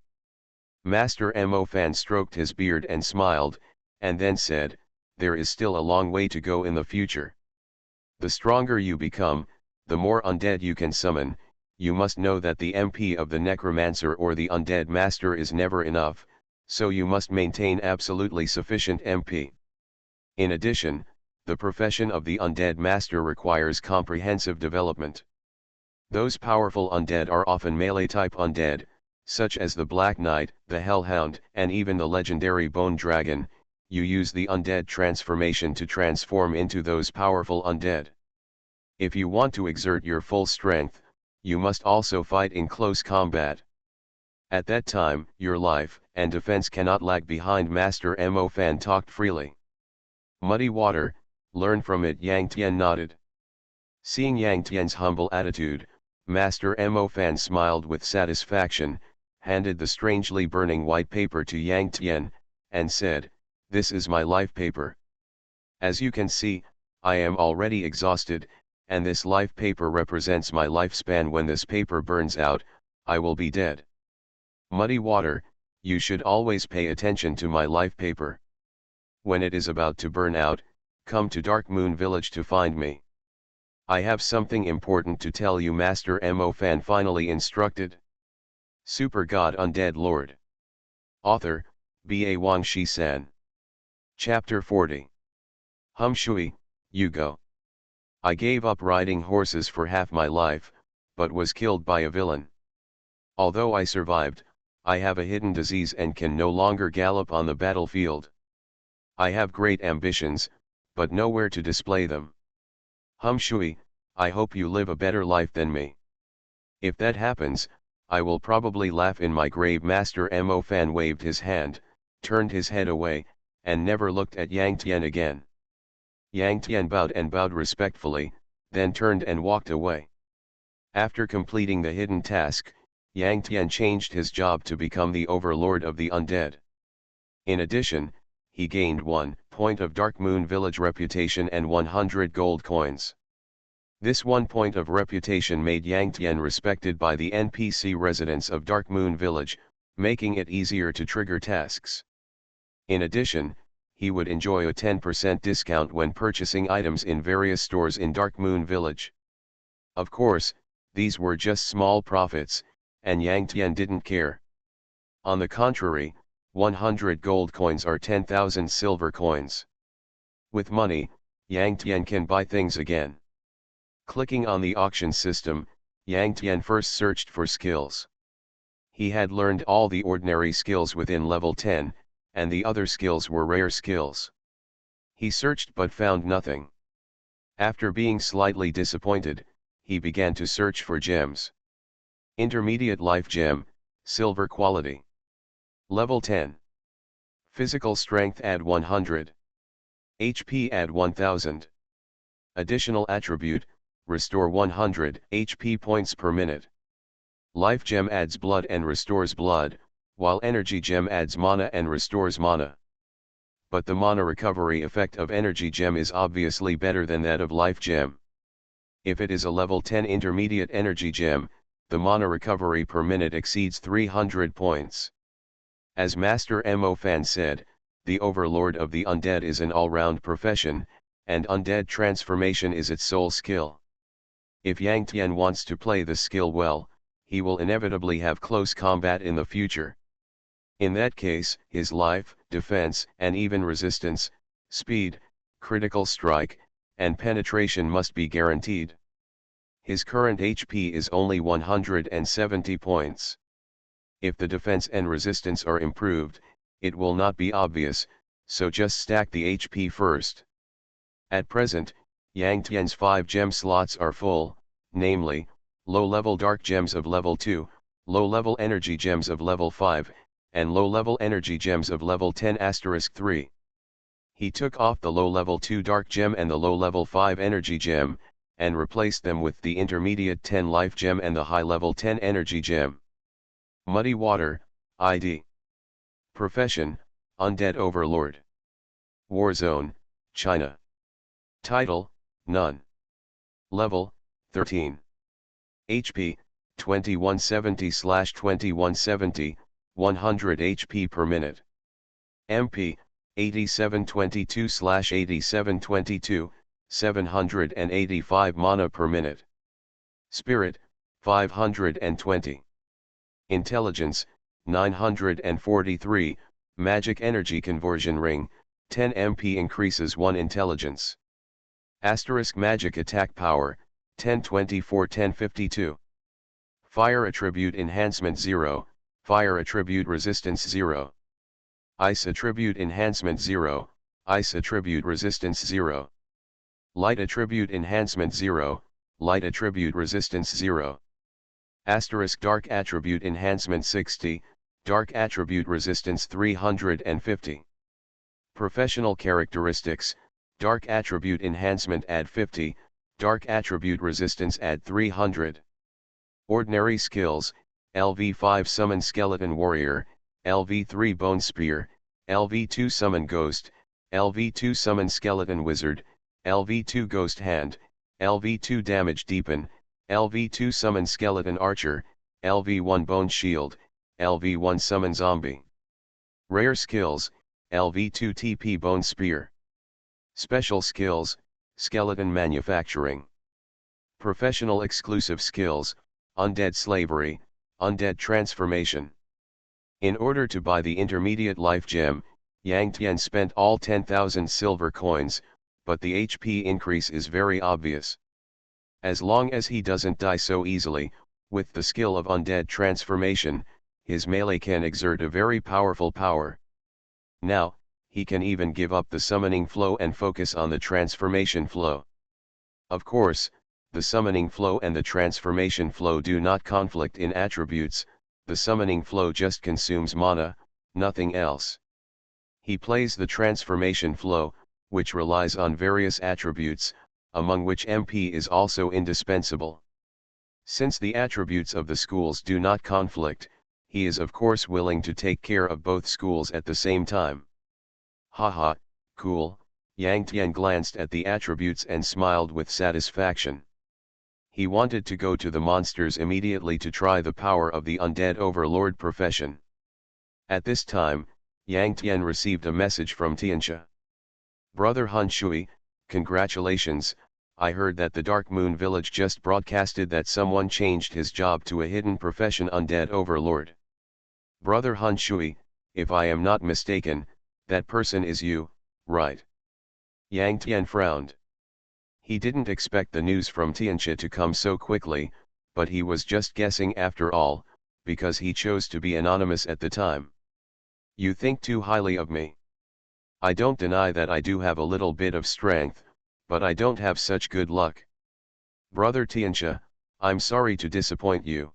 Master Mo Fan stroked his beard and smiled, and then said, there is still a long way to go in the future. The stronger you become, the more undead you can summon. You must know that the MP of the Necromancer or the Undead Master is never enough, so you must maintain absolutely sufficient MP. In addition, the profession of the Undead Master requires comprehensive development. Those powerful undead are often melee-type undead, such as the Black Knight, the Hellhound, and even the legendary Bone Dragon. You use the undead transformation to transform into those powerful undead. If you want to exert your full strength, you must also fight in close combat. At that time, your life and defense cannot lag behind. Master Mo Fan talked freely. Muddy water, learn from it. Yang Tian nodded. Seeing Yang Tian's humble attitude, Master Mo Fan smiled with satisfaction, handed the strangely burning white paper to Yang Tian, and said, this is my life paper. As you can see, I am already exhausted, and this life paper represents my lifespan. When this paper burns out, I will be dead. Muddy water, you should always pay attention to my life paper. When it is about to burn out, come to Dark Moon Village to find me. I have something important to tell you. Master Mo Fan finally instructed. Super God Undead Lord. Author, B.A. Wang Shi-san. Chapter 40. Hum Shui, you go. I gave up riding horses for half my life, but was killed by a villain. Although I survived, I have a hidden disease and can no longer gallop on the battlefield. I have great ambitions, but nowhere to display them. Hum Shui, I hope you live a better life than me. If that happens, I will probably laugh in my grave. Master Mo Fan waved his hand, turned his head away, and never looked at Yang Tian again. Yang Tian bowed respectfully, then turned and walked away. After completing the hidden task, Yang Tian changed his job to become the overlord of the undead. In addition, he gained 1 point of Dark Moon Village reputation and 100 gold coins. This 1 point of reputation made Yang Tian respected by the NPC residents of Dark Moon Village, making it easier to trigger tasks. In addition, he would enjoy a 10% discount when purchasing items in various stores in Dark Moon Village. Of course, these were just small profits, and Yang Tian didn't care. On the contrary, 100 gold coins are 10,000 silver coins. With money, Yang Tian can buy things again. Clicking on the auction system, Yang Tian first searched for skills. He had learned all the ordinary skills within level 10, and the other skills were rare skills. He searched but found nothing. After being slightly disappointed, he began to search for gems. Intermediate life gem, silver quality. Level 10. Physical strength add 100. HP add 1000. Additional attribute, restore 100 HP points per minute. Life gem adds blood and restores blood, while energy gem adds mana and restores mana. But the mana recovery effect of energy gem is obviously better than that of life gem. If it is a level 10 intermediate energy gem, the mana recovery per minute exceeds 300 points. As Master Mo Fan said, the overlord of the undead is an all-round profession, and undead transformation is its sole skill. If Yang Tian wants to play the skill well, he will inevitably have close combat in the future. In that case, his life, defense, and even resistance, speed, critical strike, and penetration must be guaranteed. His current HP is only 170 points. If the defense and resistance are improved, it will not be obvious, so just stack the HP first. At present, Yang Tian's 5 gem slots are full, namely, low-level dark gems of level 2, low-level energy gems of level 5, and low-level energy gems of level 10*3. He took off the low-level 2 dark gem and the low-level 5 energy gem, and replaced them with the intermediate 10 life gem and the high-level 10 energy gem. Muddy Water, ID. Profession, Undead Overlord. Warzone, China. Title, None. Level, 13. HP, 2170/2170, 100 HP per minute. MP, 8722/8722, 785 mana per minute. Spirit, 520. Intelligence, 943, Magic Energy Conversion Ring, 10 MP increases 1 intelligence. Asterisk Magic Attack Power, 1024-1052. Fire Attribute Enhancement 0, Fire Attribute Resistance 0. Ice Attribute Enhancement 0, Ice Attribute Resistance 0. Light Attribute Enhancement 0, Light Attribute Resistance 0. Asterisk Dark Attribute Enhancement 60, Dark Attribute Resistance 350. Professional Characteristics, Dark Attribute Enhancement add 50, Dark Attribute Resistance add 300. Ordinary Skills, LV5 Summon Skeleton Warrior, LV3 Bone Spear, LV2 Summon Ghost, LV2 Summon Skeleton Wizard, LV2 Ghost Hand, LV2 Damage Deepen, LV2 Summon Skeleton Archer, LV1 Bone Shield, LV1 Summon Zombie. Rare Skills, LV2 TP Bone Spear. Special Skills, Skeleton Manufacturing. Professional Exclusive Skills, Undead Slavery, Undead Transformation. In order to buy the intermediate life gem, Yang Tian spent all 10,000 silver coins, but the HP increase is very obvious. As long as he doesn't die so easily, with the skill of Undead Transformation, his melee can exert a very powerful power. Now, he can even give up the summoning flow and focus on the transformation flow. Of course, the summoning flow and the transformation flow do not conflict in attributes, the summoning flow just consumes mana, nothing else. He plays the transformation flow, which relies on various attributes, among which MP is also indispensable. Since the attributes of the schools do not conflict, he is of course willing to take care of both schools at the same time. Haha, cool, Yang Tian glanced at the attributes and smiled with satisfaction. He wanted to go to the monsters immediately to try the power of the Undead Overlord profession. At this time, Yang Tian received a message from Tianxia. Brother Han Shui, congratulations, I heard that the Dark Moon Village just broadcasted that someone changed his job to a hidden profession Undead Overlord. Brother Han Shui, if I am not mistaken, that person is you, right? Yang Tian frowned. He didn't expect the news from Tianxia to come so quickly, but he was just guessing after all, because he chose to be anonymous at the time. You think too highly of me. I don't deny that I do have a little bit of strength, but I don't have such good luck. Brother Tianxia, I'm sorry to disappoint you.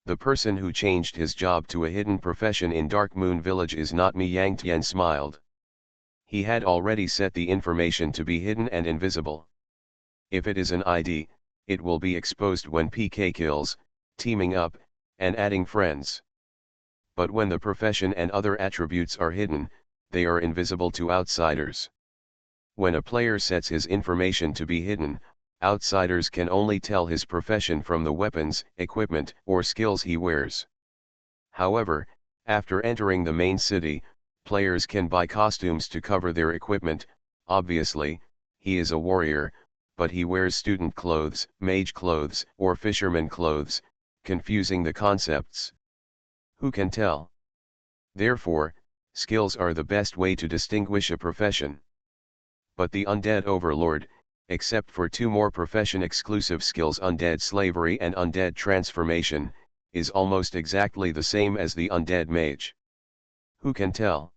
The person who changed his job to a hidden profession in Dark Moon Village is not me. Yang Tian smiled. He had already set the information to be hidden and invisible. If it is an ID, it will be exposed when PK kills, teaming up, and adding friends. But when the profession and other attributes are hidden, they are invisible to outsiders. When a player sets his information to be hidden, outsiders can only tell his profession from the weapons, equipment, or skills he wears. However, After entering the main city, players can buy costumes to cover their equipment. Obviously, he is a warrior, but he wears student clothes, mage clothes, or fisherman clothes, confusing the concepts. Who can tell? Therefore, skills are the best way to distinguish a profession. But the Undead Overlord, except for two more profession-exclusive skills, Undead Slavery and Undead Transformation, is almost exactly the same as the Undead Mage. Who can tell?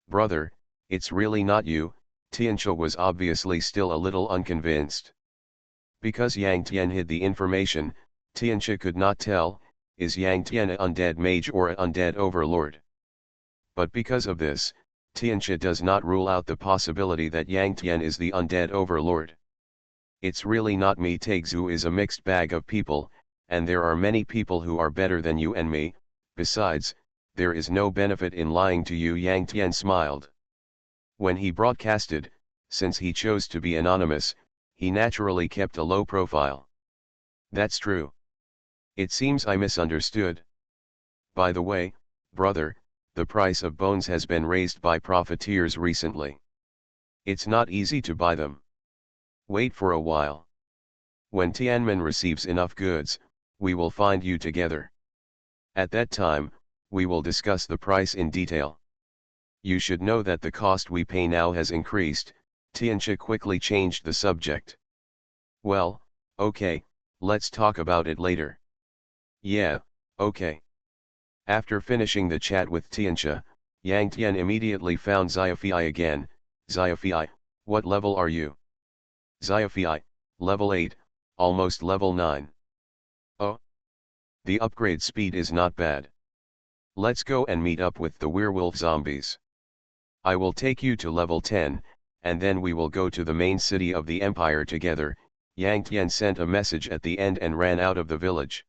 Brother, it's really not you. Tianxia was obviously still a little unconvinced. Because Yang Tian hid the information, Tianxia could not tell, is Yang Tian a Undead Mage or a Undead Overlord? But because of this, Tianxia does not rule out the possibility that Yang Tian is the Undead Overlord. It's really not me. Taixu is a mixed bag of people, and there are many people who are better than you and me. Besides, there is no benefit in lying to you. Yang Tian smiled. When he broadcasted, since he chose to be anonymous, he naturally kept a low profile. That's true. It seems I misunderstood. By the way, brother, the price of bones has been raised by profiteers recently. It's not easy to buy them. Wait for a while. When Tianmen receives enough goods, we will find you together. At that time, we will discuss the price in detail. You should know that the cost we pay now has increased. Tianxia quickly changed the subject. Well, okay, let's talk about it later. Yeah, okay. After finishing the chat with Tianxia, Yang Tian immediately found Xiaofei again. Xiaofei, what level are you? Xiaofei, level 8, almost level 9. Oh. The upgrade speed is not bad. Let's go and meet up with the werewolf zombies. I will take you to level 10, and then we will go to the main city of the empire together. Yang Tian sent a message at the end and ran out of the village.